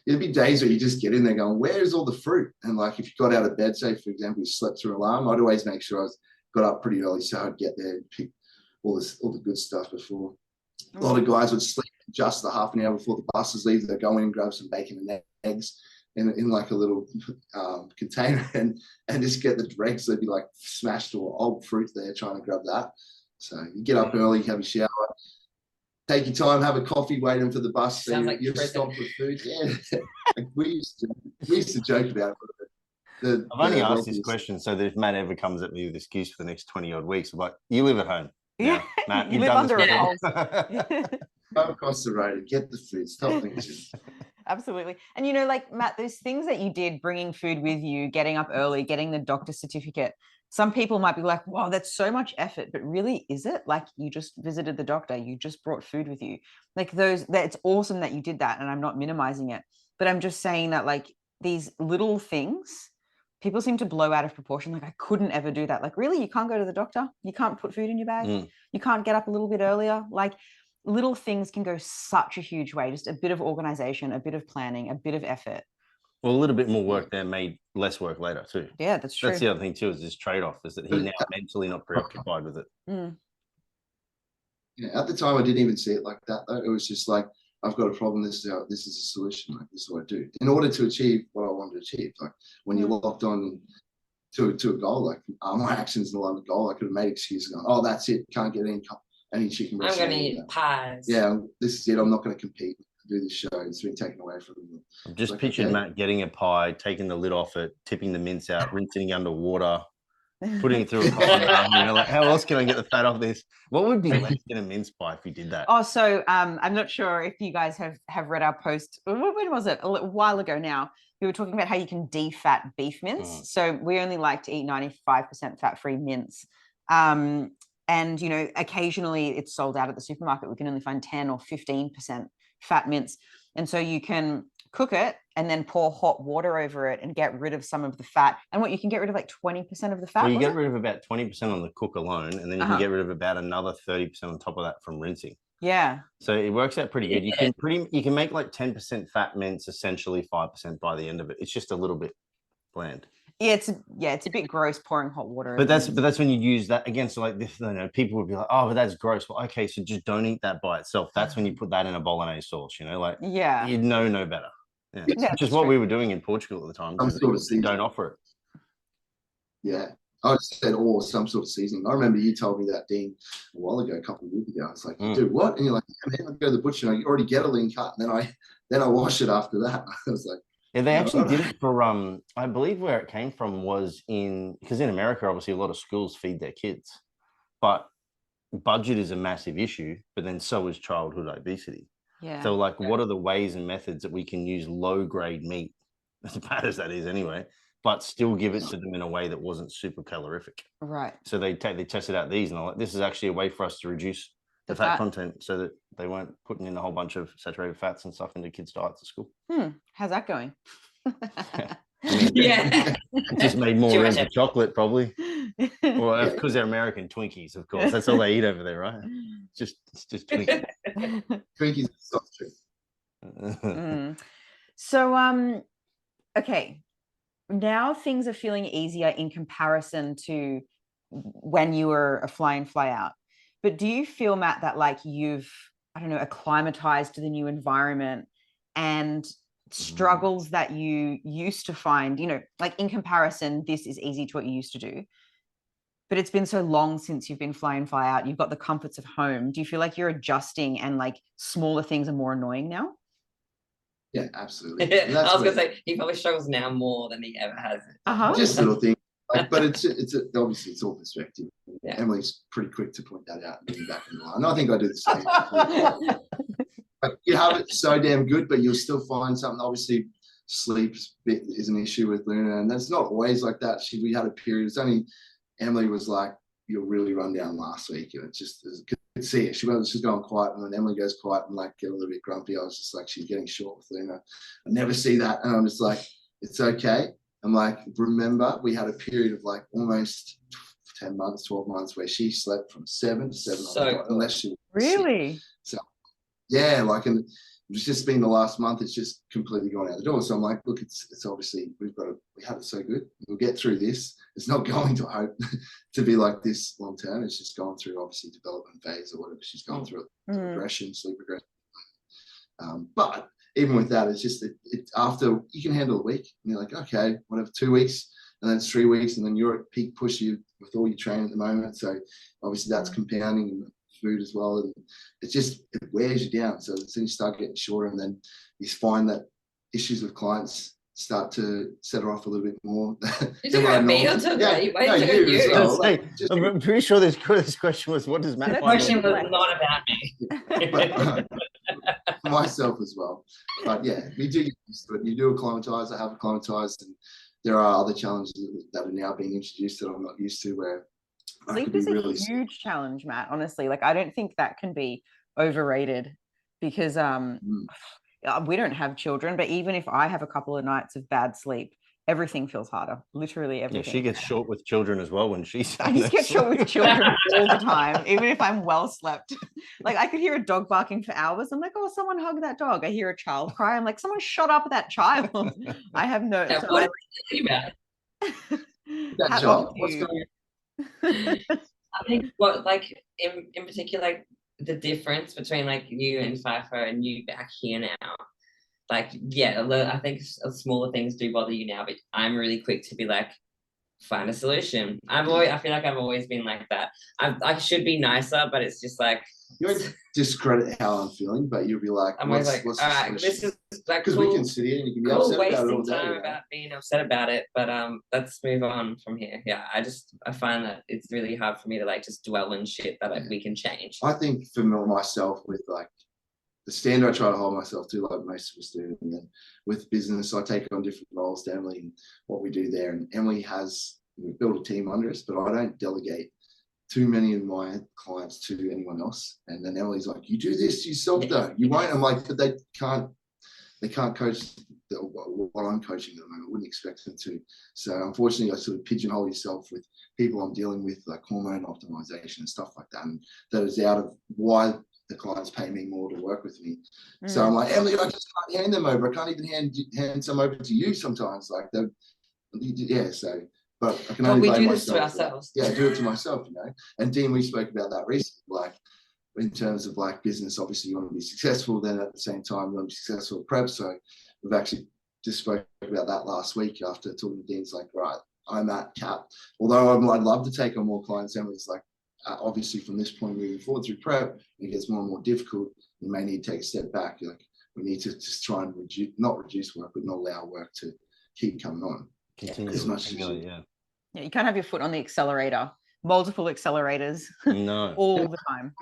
S4: it'd be days where you just get in there going, where's all the fruit? And like, if you got out of bed, say for example, you slept through alarm, I'd always make sure I got up pretty early, so I'd get there and pick all the good stuff before. A lot of guys would sleep just the half an hour before the buses leave. They'd go in and grab some bacon and eggs in like a little container and just get the dregs. They'd be like smashed or old fruit there trying to grab that. So you get up early, have a shower, take your time, have a coffee, waiting for the bus. So you're stopped with food. Yeah, we used to joke about it.
S3: I've only asked this question so that if Matt ever comes at me with excuse for the next 20 odd weeks, I'm like, you live at home.
S1: Yeah,
S3: Matt,
S1: you live under a house.
S4: Go across the road and get the food. Stop thinking.
S1: Absolutely. And like, Matt, those things that you did, bringing food with you, getting up early, getting the doctor certificate, some people might be like, wow, that's so much effort, but really, is it? Like, you just visited the doctor, you just brought food with you. Like, it's awesome that you did that, and I'm not minimizing it, but I'm just saying that, like, these little things, people seem to blow out of proportion. Like, I couldn't ever do that. Like, really? You can't go to the doctor? You can't put food in your bag? You can't get up a little bit earlier? Like, little things can go such a huge way. Just a bit of organization, a bit of planning, a bit of effort.
S3: Well, a little bit more work there made less work later too.
S1: Yeah, that's true.
S3: That's the other thing too, is this trade-off, is that he's now mentally not preoccupied with it.
S4: Yeah, at the time I didn't even see it like that though. It was just like, I've got a problem, this is a solution, like, this is what I do in order to achieve what I want to achieve. Like, when you're locked on to a goal, like, my actions in line with the goal, I could have made excuses going, oh, that's it, can't get any chicken breast.
S5: I'm going to eat pies.
S4: Yeah, this is it, I'm not going to compete, do this show. It's been taken away from me.
S3: I've just pictured Matt getting a pie, taking the lid off it, tipping the mince out, rinsing it underwater, putting it through a pot. Like, how else can I get the fat off this? What would be left in a mince pie if you did that?
S1: Oh, so I'm not sure if you guys have read our post. When was it? A while ago now. We were talking about how you can defat beef mince. So we only like to eat 95% fat-free mince. And, occasionally it's sold out at the supermarket. We can only find 10 or 15% fat mince. And so you can cook it and then pour hot water over it and get rid of some of the fat. And you can get rid of like 20% of the fat.
S3: Well, you get rid of about 20% on the cook alone, and then you can get rid of about another 30% on top of that from rinsing.
S1: Yeah.
S3: So it works out pretty good. You can make like 10% fat mince, essentially 5% by the end of it. It's just a little bit bland.
S1: Yeah, it's a bit gross pouring hot water.
S3: But that's when you use that again. So like this, people would be like, oh, but that's gross. Well, okay, so just don't eat that by itself. That's when you put that in a bolognese sauce, like you know no better. Yeah. Which is what we were doing in Portugal at the time. They don't offer it.
S4: Yeah. I said, or some sort of seasoning. I remember you told me that, Dean, a while ago, a couple of years ago. I was like, you do what? And you're like, yeah, man, I go to the butcher and I already get a lean cut, and then I wash it after that. I was like,
S3: yeah, they actually did it for I believe where it came from was because in America, obviously a lot of schools feed their kids, but budget is a massive issue, but then so is childhood obesity.
S1: Yeah.
S3: So like, what are the ways and methods that we can use low grade meat, as bad as that is anyway, but still give it to them in a way that wasn't super calorific?
S1: Right.
S3: So they tested out these and they're like, this is actually a way for us to reduce the fat content so that they weren't putting in a whole bunch of saturated fats and stuff into kids' diets at school.
S1: How's that going?
S5: Yeah.
S3: It just made more room for chocolate, probably. Well, because they're American Twinkies, of course. That's all they eat over there, right? It's just Twinkies.
S4: Twinkies are soft treat.
S1: So, okay. Now things are feeling easier in comparison to when you were a fly in, fly out. But do you feel, Matt, that like you've, I don't know, acclimatized to the new environment and struggles that you used to find, like in comparison, this is easy to what you used to do, but it's been so long since you've been fly in, fly out, you've got the comforts of home. Do you feel like you're adjusting and like smaller things are more annoying now?
S4: Yeah, absolutely.
S5: I was going to say, he probably struggles now more than he ever has.
S4: Just little things. But it's obviously it's all perspective. Yeah. Emily's pretty quick to point that out and bring back in the line. I think I do the same. Like, you have it so damn good, but you'll still find something. Obviously, sleep is an issue with Luna, and that's not always like that. We had a period. It's only Emily was like, "You're really run down last week," and it just could see it. She's going quiet, and when Emily goes quiet and like get a little bit grumpy, I was just like, she's getting short with Luna. I never see that, and I'm just like, it's okay. I'm like, remember, we had a period of like almost 10 months, 12 months where she slept from 7 to 7 unless she was
S1: really
S4: sick. So yeah, like, and it's just been the last month, it's just completely gone out the door. So I'm like, look, it's obviously we have it so good. We'll get through this. It's not going to hope to be like this long term. It's just gone through obviously development phase or whatever she's gone through, regression, sleep regression. But even with that, it's just it after you can handle a week and you're like, okay, whatever, 2 weeks, and then it's 3 weeks, and then you're at peak push you with all your training at the moment. So obviously that's compounding food as well, and it wears you down. So as soon as you start getting shorter, and then you find that issues with clients start to set off a little bit more.
S5: You talking about me or talking about you?
S4: As well.
S3: I'm pretty sure this question was, what does Matt
S5: The question was not about me.
S4: For myself as well. But yeah, we do get used to it. You do acclimatise, I have acclimatised, and there are other challenges that are now being introduced that I'm not used to, where
S1: sleep is a huge challenge, Matt. Honestly, like I don't think that can be overrated, because we don't have children, but even if I have a couple of nights of bad sleep, everything feels harder. Literally everything.
S3: Yeah, she gets short with children as well when she's.
S1: I just get short with children all the time, even if I'm well slept. Like I could hear a dog barking for hours. I'm like, oh, someone hug that dog. I hear a child cry. I'm like, someone shut up that child. I have no.
S5: Yeah, what are you about?
S4: That child. What's going on?
S5: I think what, like in particular, like the difference between like you and Pfeiffer and you back here now. Like, yeah, I think smaller things do bother you now, but I'm really quick to be like, find a solution. I feel like I've always been like that. I should be nicer, but it's just like,
S4: you won't discredit how I'm feeling, but you'll be like,
S5: I'm always like, all right, this is like
S4: because we can sit here and you can be upset about it all day.
S5: Time about being upset about it, but let's move on from here. Yeah, I find that it's really hard for me to like just dwell in shit that we can change.
S4: I think for myself, with like the standard I try to hold myself to, like most of us do, and then with business, I take on different roles to Emily and what we do there. And Emily we've built a team under us, but I don't delegate too many of my clients to anyone else. And then Emily's like, you do this yourself though. You won't. I'm like, but they can't coach what I'm coaching at the moment. I wouldn't expect them to. So unfortunately, I sort of pigeonhole yourself with people I'm dealing with, like hormone optimization and stuff like that. And that is out of why the clients pay me more to work with me. So I'm like, Emily, I just can't hand them over. I can't even hand some over to you sometimes. Like, yeah, so, but I can only
S5: we
S4: blame
S5: do this to
S4: myself.
S5: ourselves.
S4: Yeah, I do it to myself, And Dean, we spoke about that recently, like, in terms of like business, obviously you want to be successful, then at the same time you want to be successful at prep. So we've actually just spoke about that last week after talking to Dean's like, right, I'm at cap. Although I'd love to take on more clients, Emily's like, obviously from this point moving forward through prep, it gets more and more difficult. You may need to take a step back. Like, we need to just try and not reduce work, but not allow work to keep coming on.
S3: Continue
S4: as much as
S1: Yeah, you can't have your foot on the accelerator, multiple accelerators all the time.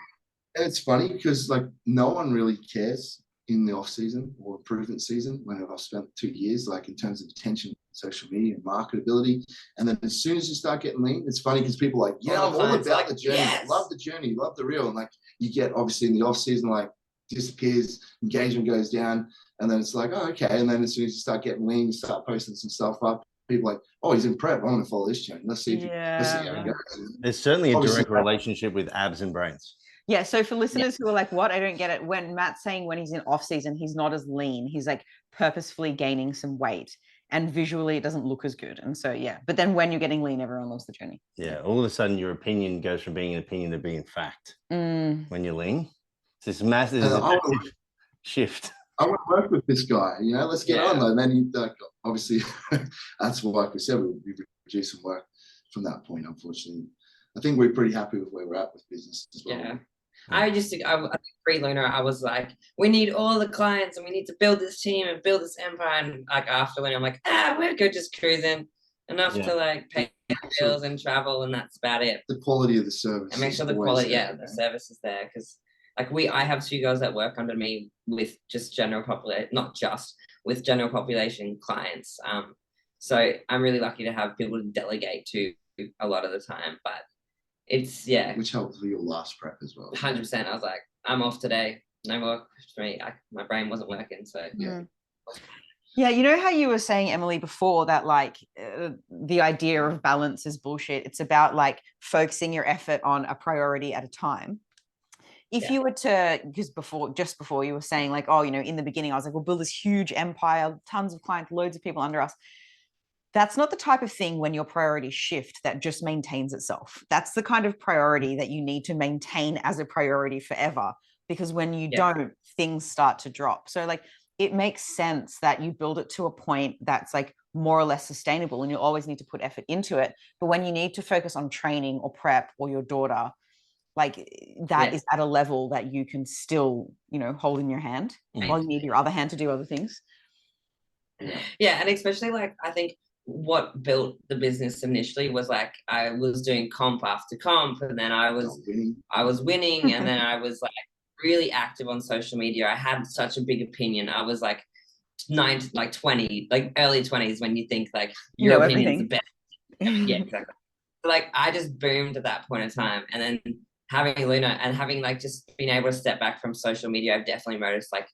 S4: And it's funny because like no one really cares in the off season or improvement season when I've spent 2 years, like in terms of attention, social media and marketability. And then as soon as you start getting lean, it's funny because people are like, yeah, I'm all about the journey. Yes. Love the journey, love the real. And like you get obviously in the off season, like disappears, engagement goes down. And then it's like, oh, okay. And then as soon as you start getting lean, you start posting some stuff up. People are like, oh, he's in prep. I want to follow this journey. Let's see let's see how it goes.
S3: There's certainly a direct relationship with abs and brains.
S1: Yeah. So for listeners who are like, what? I don't get it. When Matt's saying when he's in off season, he's not as lean. He's like purposefully gaining some weight, and visually it doesn't look as good. And so, yeah. But then when you're getting lean, everyone loves the journey.
S3: Yeah. All of a sudden your opinion goes from being an opinion to being fact when you're lean. It's this massive shift.
S4: I want to work with this guy, let's get on though. Then obviously that's what, like we said, we reduce some work from that point, unfortunately. I think we're pretty happy with where we're at with business as well.
S5: Yeah. I pre-Luna, I was like, we need all the clients and we need to build this team and build this empire. And like after Luna, I'm like, we're good just cruising enough to like pay bills and travel, and that's about it.
S4: The quality of the service.
S5: And make sure the quality, the service is there. Because like I have 2 girls that work under me with just general population, not just with general population clients. So I'm really lucky to have people to delegate to a lot of the time, but it's which
S4: helped for your last prep as well.
S5: 100%. I was like, I'm off today, no work for me. My brain wasn't working, so
S1: yeah. You know how you were saying, Emily, before that like the idea of balance is bullshit. It's about like focusing your effort on a priority at a time. If you were to, because just before you were saying like, oh, in the beginning I was like, we'll build this huge empire, tons of clients, loads of people under us. That's not the type of thing when your priorities shift that just maintains itself. That's the kind of priority that you need to maintain as a priority forever, because when you don't, things start to drop. So like it makes sense that you build it to a point that's like more or less sustainable, and you always need to put effort into it. But when you need to focus on training or prep or your daughter, like that is at a level that you can still, hold in your hand while you need your other hand to do other things.
S5: Yeah. And especially like, I think what built the business initially was like I was doing comp after comp, and then I was winning and then I was like really active on social media. I had such a big opinion. I was like 20, like early 20s, when you think like your opinion's the best. Yeah, exactly. So, like I just boomed at that point in time, and then having Luna and having like just being able to step back from social media, I've definitely noticed like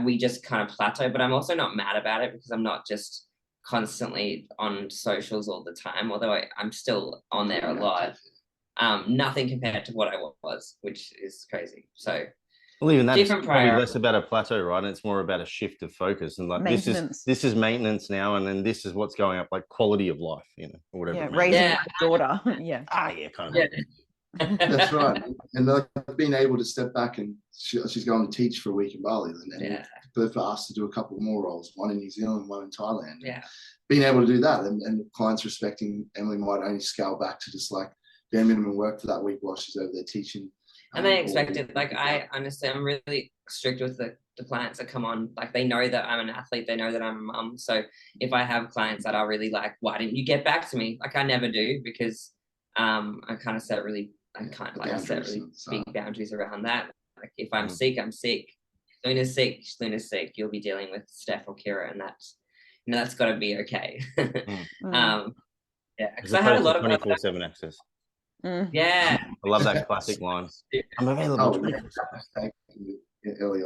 S5: we just kind of plateau. But I'm also not mad about it, because I'm not just constantly on socials all the time, although I'm still on there a lot. Nothing compared to what I was, which is crazy. So
S3: well, even that's probably less about a plateau, right? And it's more about a shift of focus, and like this is maintenance now, and then this is what's going up, like quality of life, or whatever.
S1: Raising my daughter.
S3: Kind of.
S4: That's right. And like being able to step back, and she's going to teach for a week in Bali, and for us to do a couple more roles, one in New Zealand, one in Thailand. Being able to do that, and clients respecting Emily might only scale back to just like bare minimum work for that week while she's over there teaching.
S5: And they expect it. Like I honestly, I'm really strict with the clients that come on. Like they know that I'm an athlete. They know that I'm a mum. So if I have clients that are really like, why didn't you get back to me? Like I never do, because I kind of set really big boundaries around that. Like if I'm sick, I'm sick. Luna's sick. You'll be dealing with Steph or Kira, and that's got to be okay. Because I had a lot of
S3: 24/7 access.
S5: Yeah,
S3: I love that classic line. I'm available.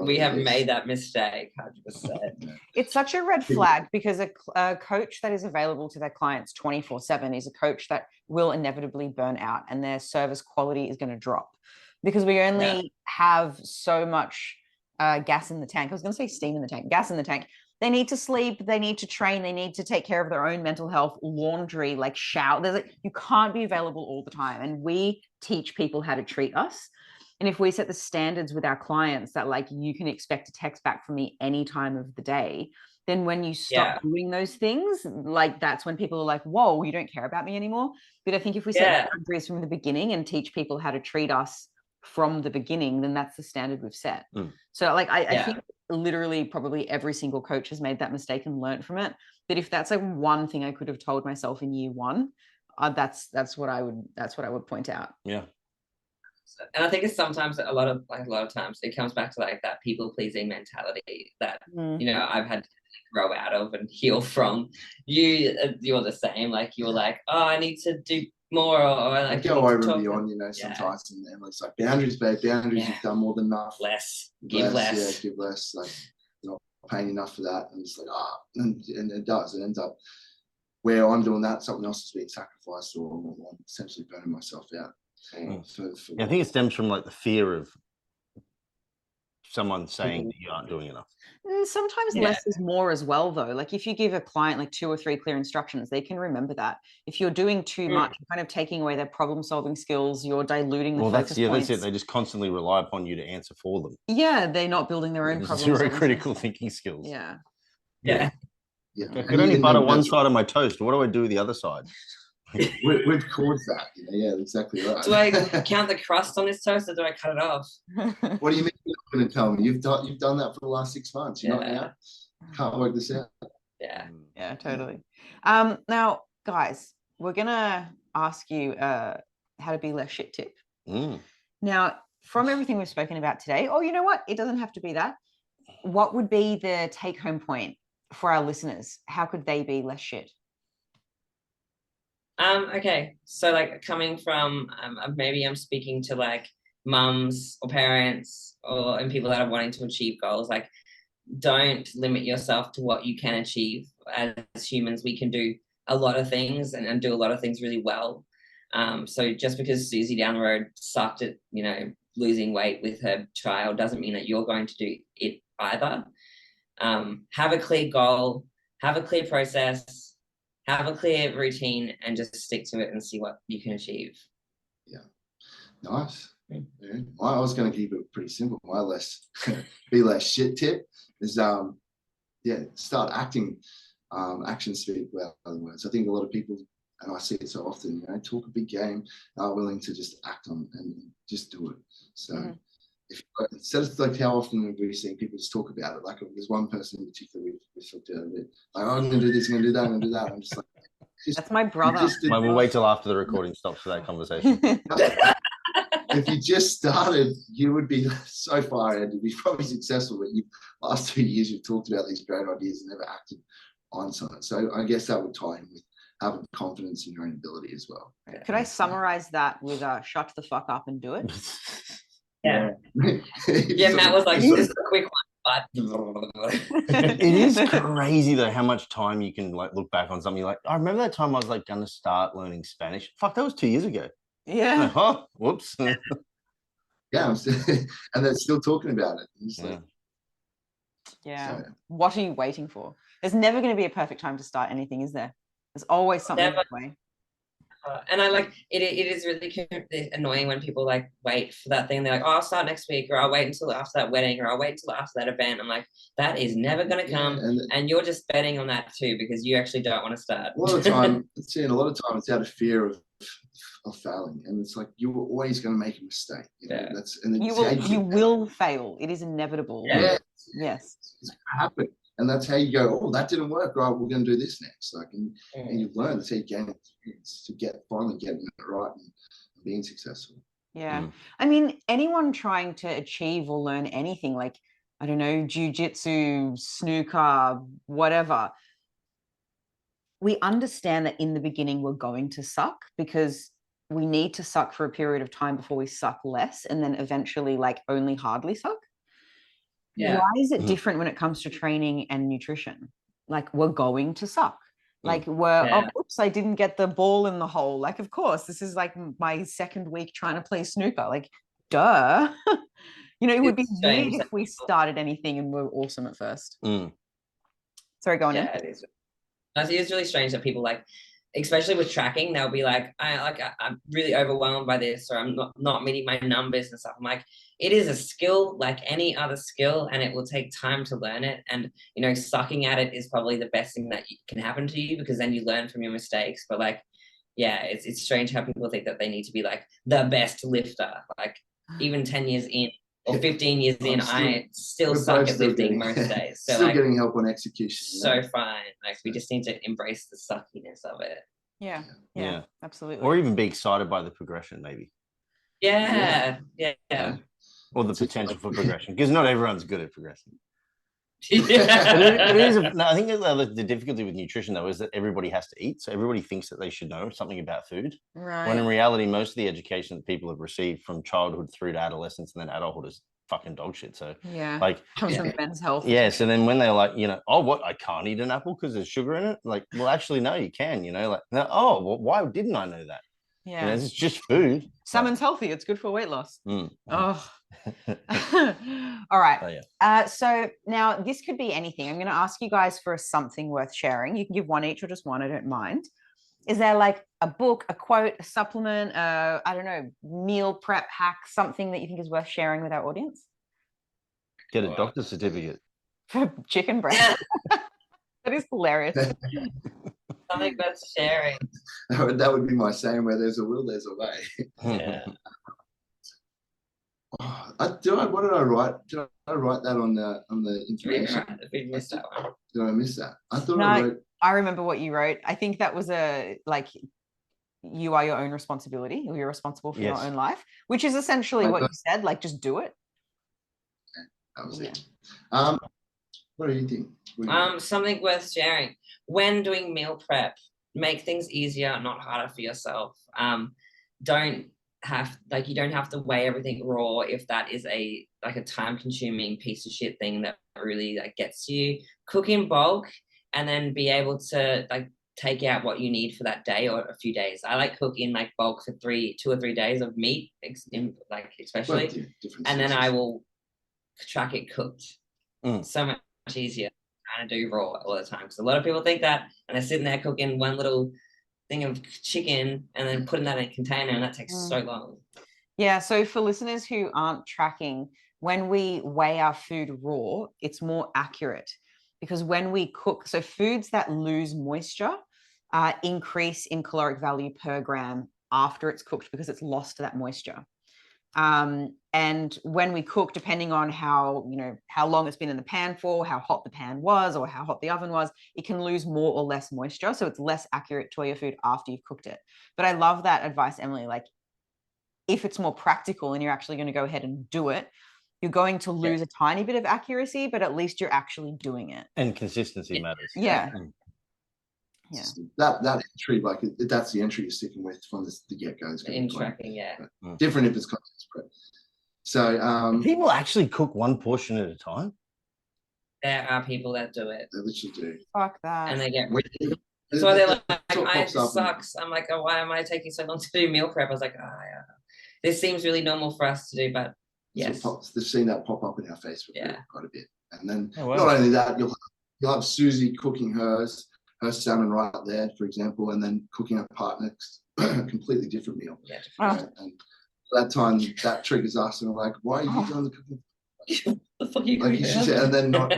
S5: We have made that mistake. 100%.
S1: It's such a red flag, because a coach that is available to their clients 24/7 is a coach that will inevitably burn out, and their service quality is going to drop. because we only have so much gas in the tank. I was going to say steam in the tank, gas in the tank. They need to sleep, they need to train, they need to take care of their own mental health, laundry, like shower. There's like, you can't be available all the time. And we teach people how to treat us. And if we set the standards with our clients that like you can expect a text back from me any time of the day, then when you stop doing those things, like that's when people are like, whoa, you don't care about me anymore. But I think if we set boundaries from the beginning and teach people how to treat us from the beginning, then that's the standard we've set. So like I think literally probably every single coach has made that mistake and learned from it. But if that's like one thing I could have told myself in year one, that's what I would point out.
S3: Yeah.
S5: And I think it's sometimes a lot of times it comes back to like that people pleasing mentality that you know I've had to grow out of and heal from. You're the same. Like you're like, oh, I need to do more, or like
S4: go over and beyond, you know, sometimes, and it's like boundaries, babe, boundaries. You've done more than enough.
S5: Give less.
S4: Yeah, give less. Like you're not paying enough for that, and it's like and it does. It ends up where I'm doing that, something else is being sacrificed, or I'm essentially burning myself out.
S3: I think it stems from like the fear of someone saying that you aren't doing enough.
S1: Sometimes less is more as well, though. Like if you give a client like 2 or 3 clear instructions, they can remember that. If you're doing too much, you're kind of taking away their problem solving skills, you're diluting the focus points.
S3: That's it. They just constantly rely upon you to answer for them.
S1: Yeah, they're not building their own problem
S3: zero critical thinking skills.
S5: Yeah.
S3: I could only butter one side of my toast. What do I do with the other side?
S4: We've caused that. Yeah, exactly right.
S5: Do I count the crust on this toast, or do I cut it off?
S4: What do you mean you're not going to tell me? You've done that for the last 6 months. You're not now. Can't work this out.
S1: Yeah, totally. Now, guys, we're gonna ask you how to be less shit tip. Now, from everything we've spoken about today, you know what? It doesn't have to be that. What would be the take-home point for our listeners? How could they be less shit?
S5: Okay, so like coming from maybe I'm speaking to like mums or parents and people that are wanting to achieve goals. Like, don't limit yourself to what you can achieve. As humans, we can do a lot of things and do a lot of things really well. So just because Susie down the road sucked at, you know, losing weight with her child doesn't mean that you're going to do it either. Have a clear goal, have a clear process, have a clear routine, and just stick to it and see what you can achieve.
S4: Yeah. Nice. Yeah. I was going to keep it pretty simple. My be less shit tip is start acting. Actions speak louder than words. I think a lot of people, and I see it so often, you know, talk a big game, are willing to just act on it and just do it. So if instead of like how often have we seen people just talk about it? Like there's one person in particular we've talked about it. Like, I'm going to do this, I'm going to do that, I'm going to do that. I'm just like,
S1: that's my brother.
S3: We'll wait till after the recording stops for that conversation.
S4: If you just started, you would be so far ahead. You'd be probably successful, but last 2 years you've talked about these great ideas and never acted on something. So I guess that would tie in with having confidence in your own ability as well.
S1: Could I summarize that with shut the fuck up and do it?
S5: Yeah. Matt was like, this is a quick one, but
S3: it is crazy though how much time you can like look back on something. You're like, I remember that time I was like going to start learning Spanish. Fuck, that was 2 years ago.
S1: Yeah.
S3: Oh, whoops.
S4: Yeah, and they're still talking about it.
S1: So, what are you waiting for? There's never going to be a perfect time to start anything, is there? There's always something that way.
S5: And I like it. It is really annoying when people like wait for that thing. They're like, "Oh, I'll start next week," or "I'll wait until after that wedding," or "I'll wait until after that event." I'm like, that is never going to come, and you're just betting on that too because you actually don't want to start.
S4: A lot of time, it's out of fear of failing, and it's like you're always going to make a mistake. You know?
S1: You will fail. It is inevitable.
S4: Yes,
S1: it's
S4: going to happen. And that's how you go, oh, that didn't work. Right, we're going to do this next. Like, and you learn. That's how you gain experience to finally getting it right and being successful.
S1: Yeah. I mean, anyone trying to achieve or learn anything, like, I don't know, jiu-jitsu, snooker, whatever, we understand that in the beginning we're going to suck because we need to suck for a period of time before we suck less and then eventually like only hardly suck. Yeah. Why is it different when it comes to training and nutrition? Like we're going to suck. Like oops, I didn't get the ball in the hole. Like, of course, this is like my second week trying to play snooker. Like duh. It would be
S5: It's
S1: weird
S5: strange
S1: if we started anything and we're awesome at first.
S3: Mm.
S1: Sorry, go on.
S5: Yeah, it is. It's really strange that people like, especially with tracking, they'll be like, I'm really overwhelmed by this, or I'm not meeting my numbers and stuff. I'm like, it is a skill like any other skill, and it will take time to learn it. And sucking at it is probably the best thing that can happen to you, because then you learn from your mistakes. But like, yeah, it's strange how people think that they need to be like the best lifter. Like even 10 years in or 15 years in, I still suck at lifting most days. So
S4: still
S5: like,
S4: getting help on execution.
S5: so fine. Like we just need to embrace the suckiness of it.
S1: Yeah, absolutely.
S3: Or even be excited by the progression, maybe.
S5: Yeah.
S3: Or the potential for progression, because not everyone's good at progressing.
S5: Yeah.
S3: But it is. I think the difficulty with nutrition, though, is that everybody has to eat. So everybody thinks that they should know something about food.
S1: Right.
S3: When in reality, most of the education that people have received from childhood through to adolescence and then adulthood is fucking dog shit. So like
S1: comes from men's health.
S3: Yeah. So then when they're like, oh, what, I can't eat an apple because there's sugar in it. Like, well, actually, no, you can. Like, no, oh, well, why didn't I know that?
S1: Yeah.
S3: It's just food.
S1: Salmon's healthy. It's good for weight loss.
S3: Mm.
S1: Oh. All right.
S3: Oh, yeah.
S1: So now this could be anything. I'm going to ask you guys for something worth sharing. You can give one each or just one. I don't mind. Is there like a book, a quote, a supplement, I don't know, meal prep hack, something that you think is worth sharing with our audience?
S3: Get a doctor's certificate.
S1: For chicken breast. That is hilarious.
S5: Something worth sharing.
S4: That would be my saying, where there's a will, there's a way.
S5: Yeah.
S4: What did I write? Did I write that on the information?
S5: We missed that one.
S4: Did I miss that? I thought I wrote.
S1: I remember what you wrote. I think that was you are your own responsibility, or you're responsible for your own life, which is essentially what you said, like just do it.
S4: That was it. What do you think?
S5: Something worth sharing. When doing meal prep, make things easier, not harder for yourself. You don't have to weigh everything raw if that is a time-consuming piece of shit thing that really gets you. Cook in bulk and then be able to take out what you need for that day or a few days. I cook in bulk for 2 or 3 days of meat, especially, and then I will track it cooked. So much easier trying to do raw all the time, because a lot of people think that, and they're sitting there cooking one little thing of chicken and then putting that in a container, and that takes so long. Yeah.
S1: So for listeners who aren't tracking, when we weigh our food raw, it's more accurate, because when we cook, so foods that lose moisture increase in caloric value per gram after it's cooked, because it's lost that moisture. And when we cook, depending on how long it's been in the pan for, how hot the pan was, or how hot the oven was, it can lose more or less moisture. So it's less accurate to your food after you've cooked it. But I love that advice, Emily. If it's more practical and you're actually going to go ahead and do it, you're going to lose a tiny bit of accuracy, but at least you're actually doing it.
S3: And consistency matters.
S1: Yeah.
S4: Yeah. That entry, that's the entry you're sticking with from the get-go.
S5: In tracking,
S4: different if it's context prep. So
S3: people actually cook one portion at a time.
S5: There are people that do it.
S4: They literally do.
S1: Fuck that.
S5: And they get rid. So they're like, it sucks. I'm like, oh, why am I taking so long to do meal prep? I was like, this seems really normal for us to do, but yes.
S4: They've seen that pop up in our Facebook quite a bit. And then not
S3: wow.
S4: only that, you'll have Susie cooking her salmon right there, for example, and then cooking her partner's completely different meal.
S5: Yeah.
S4: And that time that triggers us, and we're like, why are you doing the cooking?
S5: The fuck you said,
S4: and then not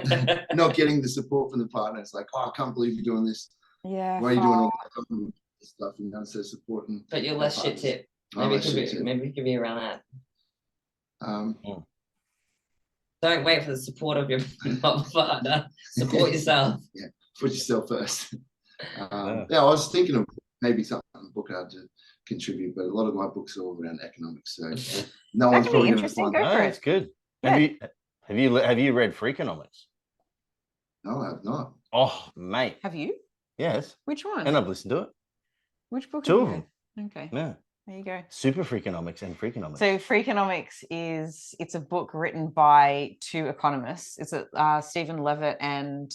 S4: getting the support from the partner. It's like, I can't believe you're doing this.
S1: Yeah.
S4: Why are you doing all that cooking stuff? Instead of supporting.
S5: But you're less shit tip. Maybe it could be around that. Don't wait for the support of your partner. Support yourself.
S4: Yeah, put yourself first. I was thinking of maybe something book out to contribute, but a lot of my books are all around economics, so no one's probably going to find that.
S3: No, it's good. Yeah. Have you read Freakonomics?
S4: No, I have not.
S3: Oh, mate.
S1: Have you?
S3: Yes.
S1: Which one?
S3: And I've listened to it.
S1: Which book?
S3: 2 of them.
S1: Okay.
S3: Yeah.
S1: There you go.
S3: Super Freakonomics and Freakonomics.
S1: So Freakonomics it's a book written by 2 economists. It's Stephen Levitt and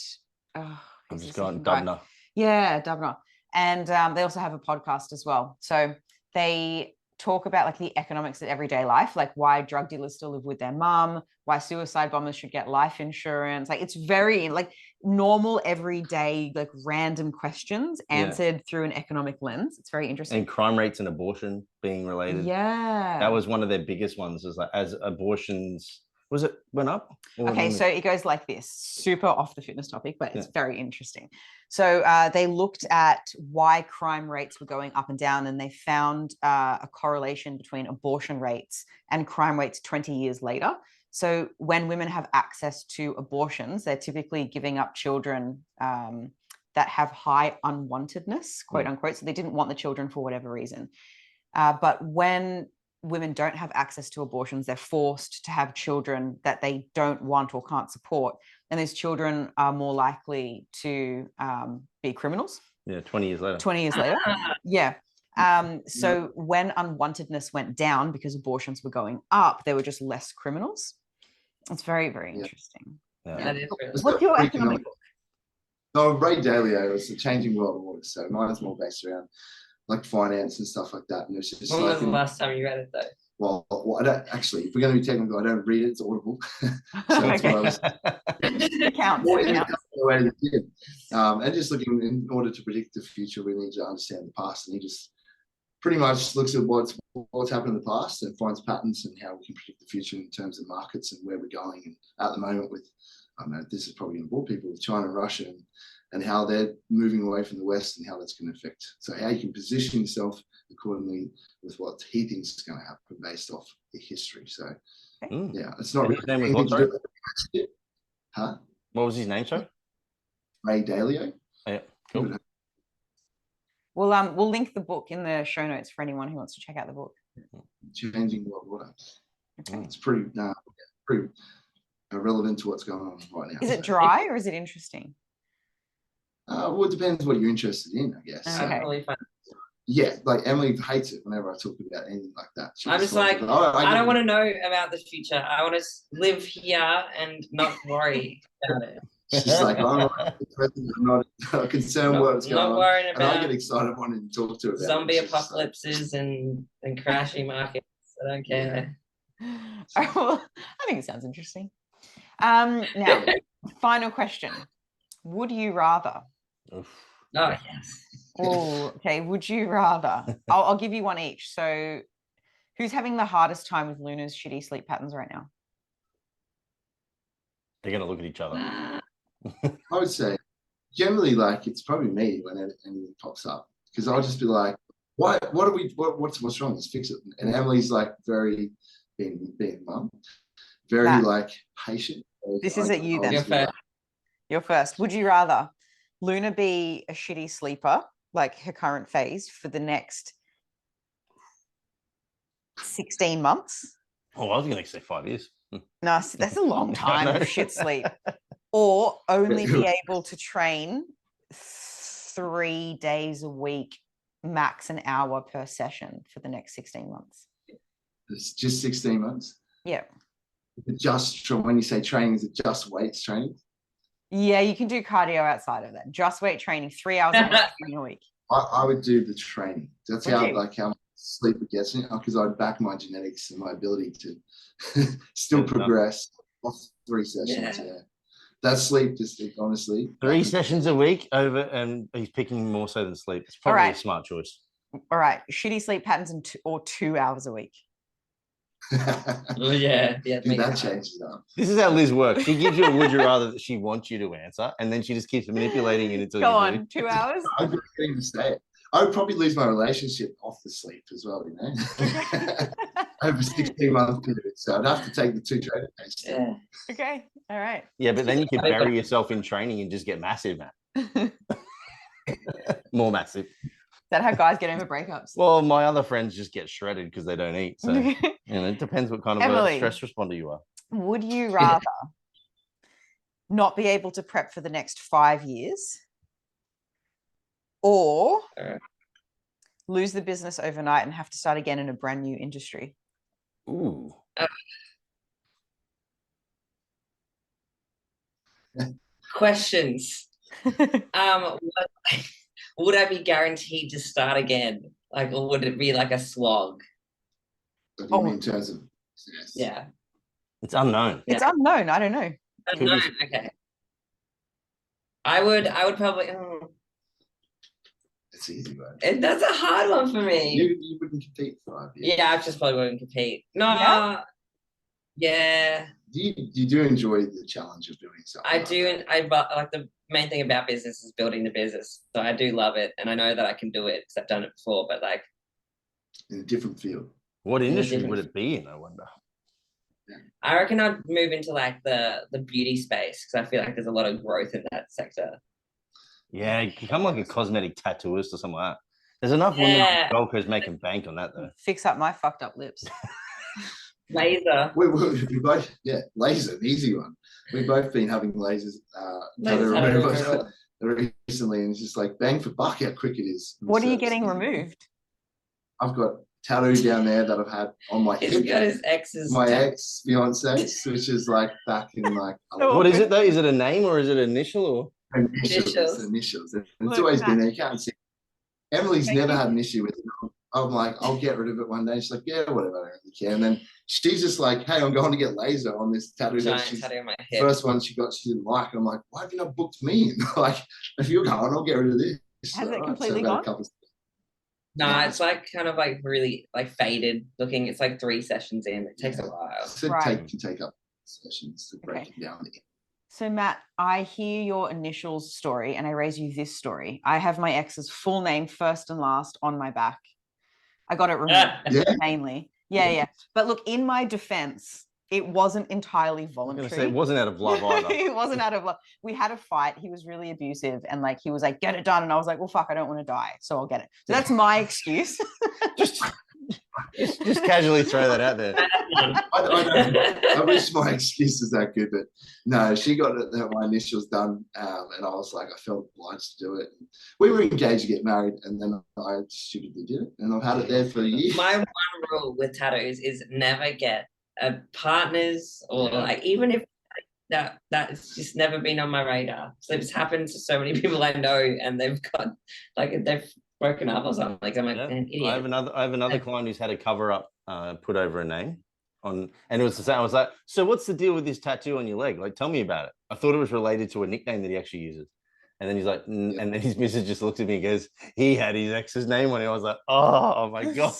S3: I'm just going Dubner.
S1: Yeah, Dubner. And they also have a podcast as well. So they talk about like the economics of everyday life, like why drug dealers still live with their mum, why suicide bombers should get life insurance. Like it's very like normal, everyday, like random questions answered through an economic lens. It's very interesting.
S3: And crime rates and abortion being related.
S1: Yeah.
S3: That was one of their biggest ones, was like as abortions, was it went up?
S1: Okay, so it goes like this, super off the fitness topic, but it's very interesting. So they looked at why crime rates were going up and down, and they found a correlation between abortion rates and crime rates 20 years later. So when women have access to abortions, they're typically giving up children that have high unwantedness, quote unquote. So they didn't want the children for whatever reason. But when women don't have access to abortions, they're forced to have children that they don't want or can't support. And these children are more likely to be criminals.
S3: Yeah, 20 years later.
S1: 20 years later. Yeah. So when unwantedness went down because abortions were going up, there were just less criminals. It's very, very interesting.
S5: That is really
S1: What's your economic book?
S4: No, Ray Dalio is The Changing World Order. So mine's more based around like finance and stuff like that. And it's just
S5: when was the last time you read it though?
S4: Well, I don't actually. If we're going to be technical, I don't read it. It's Audible. So that's what I was.
S1: It counts.
S4: And just looking, in order to predict the future, we need to understand the past. And he just pretty much looks at what's happened in the past and finds patterns and how we can predict the future in terms of markets and where we're going. And at the moment, with I don't know, this is probably going to bore people with China and Russia and how they're moving away from the West and how that's going to affect. So how you can position yourself accordingly with what he thinks is going to happen based off the history. So yeah, it's not
S3: really anything to do with it.
S4: Huh?
S3: What was his name, sorry?
S4: Ray Dalio.
S3: Yeah, cool.
S1: We'll link the book in the show notes for anyone who wants to check out the book.
S4: Changing World Order. It's pretty relevant to what's going on right now.
S1: Is it dry or is it interesting?
S4: Well, it depends what you're interested in, I guess.
S1: Okay.
S4: Yeah, like Emily hates it whenever I talk about anything like that.
S5: I'm just like, I don't want to know about the future. I want to live here and not worry about it.
S4: She's like, I'm not concerned what's going on.
S5: Not worrying about.
S4: And I get excited wanting to talk to her about
S5: zombie apocalypses and crashing markets. I don't care.
S1: Well, I think it sounds interesting. Now, final question. Would you rather?
S5: Oh, yes.
S1: Oh, okay. Would you rather? I'll give you one each. So who's having the hardest time with Luna's shitty sleep patterns right now?
S3: They're going to look at each other.
S4: I would say generally, like, it's probably me when anything pops up, because I'll just be like, what's wrong? Let's fix it. And Emily's like very being mum, very
S1: Matt,
S4: like patient.
S1: This is at you then. You're first. Would you rather Luna be a shitty sleeper, like her current phase, for the next 16 months?
S3: Oh, I was going to say 5 years.
S1: No, that's a long time of shit sleep. Or only be able to train 3 days a week, max an hour per session for the next 16 months.
S4: It's just 16 months?
S1: Yeah.
S4: Just when you say training, is it just weights training?
S1: Yeah, you can do cardio outside of that. Just weight training, 3 hours a week.
S4: I would do the training. That's how much sleep it gets me, because I'd back my genetics and my ability to still progress off 3 sessions. Yeah. That sleep, just honestly.
S3: 3 sessions a week over, and he's picking more so than sleep. It's probably a smart choice.
S1: All right, shitty sleep patterns or 2 hours a week.
S5: Yeah.
S4: Dude, that changes up.
S3: This is how Liz works. She gives you a would you rather that she wants you to answer, and then she just keeps manipulating it until
S1: Go
S3: you
S1: on,
S3: do.
S1: 2 hours.
S4: I'm going to say it. I would probably lose my relationship off the sleep as well, you know, over 16-month period. So I'd have to take the 2 training days.
S5: Yeah.
S1: Okay, all right.
S3: Yeah, but then you could bury yourself in training and just get massive, man. More massive.
S1: Is that how guys get over breakups?
S3: Well, my other friends just get shredded because they don't eat. So it depends what kind of
S1: Emily,
S3: stress responder you are.
S1: Would you rather not be able to prep for the next 5 years, or lose the business overnight and have to start again in a brand new industry?
S3: Ooh.
S5: Questions. Would I be guaranteed to start again? Like, or would it be like a slog?
S4: In terms of success?
S5: Yeah.
S3: It's unknown.
S1: It's unknown. I don't know.
S5: Unknown. Okay. I would probably.
S4: It's easy, man.
S5: That's a hard one for me.
S4: You wouldn't compete for 5 years.
S5: Yeah, I just probably wouldn't compete. No. Yeah.
S4: You do enjoy the challenge of doing something.
S5: I do, and I like the main thing about business is building the business. So I do love it, and I know that I can do it because I've done it before. But like
S4: in a different field.
S3: What industry would it be in? I wonder.
S5: I reckon I'd move into like the beauty space because I feel like there's a lot of growth in that sector.
S3: Yeah, you become like a cosmetic tattooist or something like that. There's enough women on Gold Coast making bank on that though.
S1: Fix up my fucked up lips.
S5: Laser.
S4: We both, laser, an easy one. We've both been having lasers recently, and it's just like bang for buck how quick it is.
S1: What are you getting removed?
S4: I've got tattoo down there that I've had on my hip.
S5: He's got his ex's.
S4: My ex fiance, which is like back in like.
S3: What is it though? Is it a name or is it initial or?
S4: Initials. And it's always been there. You can't see. Emily's never had an issue with it. I'm like, I'll get rid of it one day. She's like, yeah, whatever, I don't really care. And then she's just like, hey, I'm going to get laser on this tattoo.
S5: Tattoo on my hip.
S4: First one she got, she didn't like. I'm like, why have you not booked me in? Like, if you're going, I'll get rid of this.
S1: Has it completely gone?
S5: No, it's like kind of like really like faded looking. It's like 3 sessions in. It takes a while.
S4: So it can take up sessions to break it down.
S1: So Matt, I hear your initials story and I raise you this story. I have my ex's full name first and last on my back. I got it removed mainly. Yeah. But look, in my defense, it wasn't entirely voluntary.
S3: I'm gonna say it wasn't out of love either.
S1: It wasn't out of love. We had a fight. He was really abusive and like he was like, get it done. And I was like, well, fuck, I don't want to die. So I'll get it. So that's my excuse.
S3: just casually throw that out there.
S4: I wish my excuse was that good, but no, she got my initials done, and I was like, I felt obliged to do it. We were engaged to get married, and then I stupidly did it, and I've had it there for years.
S5: My one rule with tattoos is never get a partner's or like even if that's just never been on my radar. So it's happened to so many people I know, and they've got like they've broken up or something. Like I'm like an idiot.
S3: I have another client who's had a cover up put over a name on, and it was the same. I was like, so what's the deal with this tattoo on your leg? Like, tell me about it. I thought it was related to a nickname that he actually uses. And then he's like, and then his missus just looks at me and goes, he had his ex's name on it. I was like, oh my God.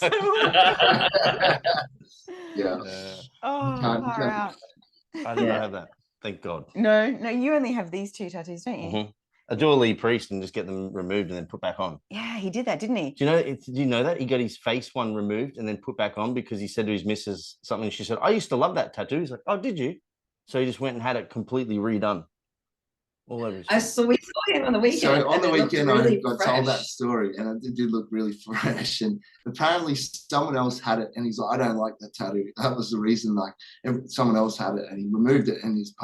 S3: I never had that. Thank God.
S1: No, you only have these 2 tattoos, don't you?
S3: Mm-hmm. I do a Lee Priest and just get them removed and then put back on.
S1: Yeah, he did that, didn't he?
S3: Do you know that? He got his face one removed and then put back on because he said to his missus something. She said, I used to love that tattoo. He's like, oh, did you? So he just went and had it completely redone. All over his face.
S5: We saw him on the weekend.
S4: So on the weekend, I got told that story, and it did look really fresh. And apparently, someone else had it, and he's like, "I don't like that tattoo." That was the reason. Like, someone else had it, and he removed it. And his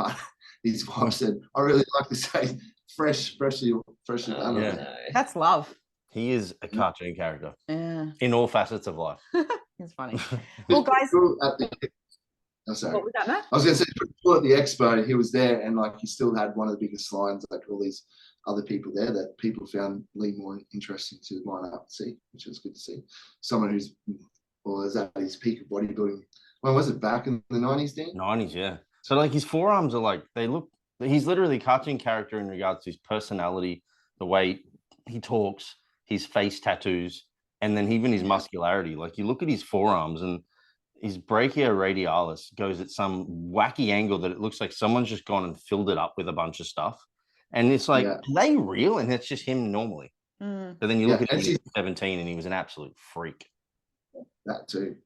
S4: wife said, "I really like to say freshly done."
S5: No.
S1: That's love.
S3: He is a cartoon character.
S1: Yeah.
S3: In all facets of life.
S1: It's funny. Well, guys.
S4: Sorry.
S1: What was that, Matt?
S4: I was going to say, at the expo, he was there, and like he still had one of the biggest lines, like all these other people there that people found Lee more interesting to line up and see, which was good to see. Someone who's, is at his peak of bodybuilding. When was it? Back in the 90s, Dean?
S3: 90s, yeah. So like his forearms are like, he's literally a cartoon character in regards to his personality, the way he talks, his face tattoos, and then even his muscularity. Like you look at his forearms and his brachioradialis goes at some wacky angle that it looks like someone's just gone and filled it up with a bunch of stuff. And it's like, are they real? And that's just him normally. But then you look at him, he was 17 and he was an absolute freak.
S4: That too.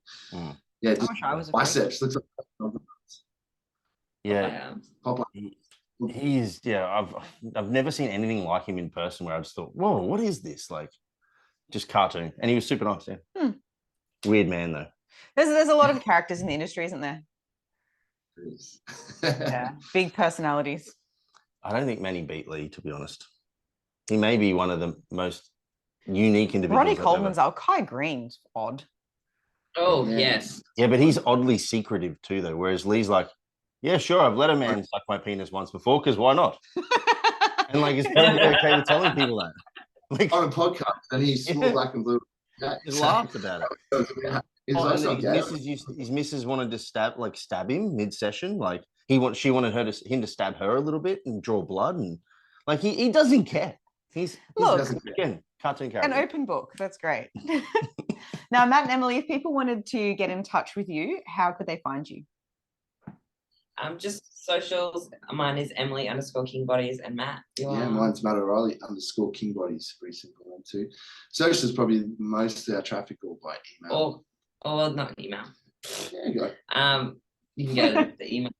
S4: Yeah, just
S1: I was
S4: biceps. Looks like
S3: he's I've never seen anything like him in person where I just thought, whoa, what is this? Like just cartoon. And he was super nice, Weird man though.
S1: There's a lot of characters in the industry, isn't there? Yeah, big personalities.
S3: I don't think many beat Lee, to be honest. He may be one of the most unique individuals.
S1: Ronnie Coleman's Kai Green's odd.
S5: Oh, yes.
S3: Yeah, but he's oddly secretive too, though. Whereas Lee's like, yeah, sure, I've let a man suck my penis once before, because why not? And like, it's perfectly okay with telling people that. Like,
S4: on a podcast, and he's small, black and blue.
S3: Just laughed about it.
S4: He's
S3: Oh,
S4: like,
S3: and
S4: "It's
S3: then
S4: not gay."
S3: his missus wanted to stab him mid-session. Like she wanted him to stab her a little bit and draw blood, and like he doesn't care. He's
S1: Look,
S4: doesn't
S3: again cartoon character.
S1: an open book. That's great. Now, Matt and Emily, if people wanted to get in touch with you, how could they find you?
S5: Just socials. Mine is Emily_Kingbodies, and Matt.
S4: Mine's Matt O'Reilly _Kingbodies. Pretty simple one too. Social is probably most of our traffic all by email.
S5: Or not email.
S4: Yeah, you go.
S5: You can go to the email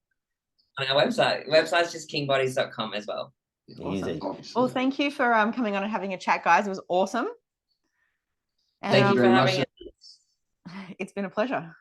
S5: on our website. Website's just kingbodies.com as well.
S3: Easy.
S1: Well, thank you for coming on and having a chat, guys. It was awesome. And,
S5: Thank you for having us.
S1: it's been a pleasure.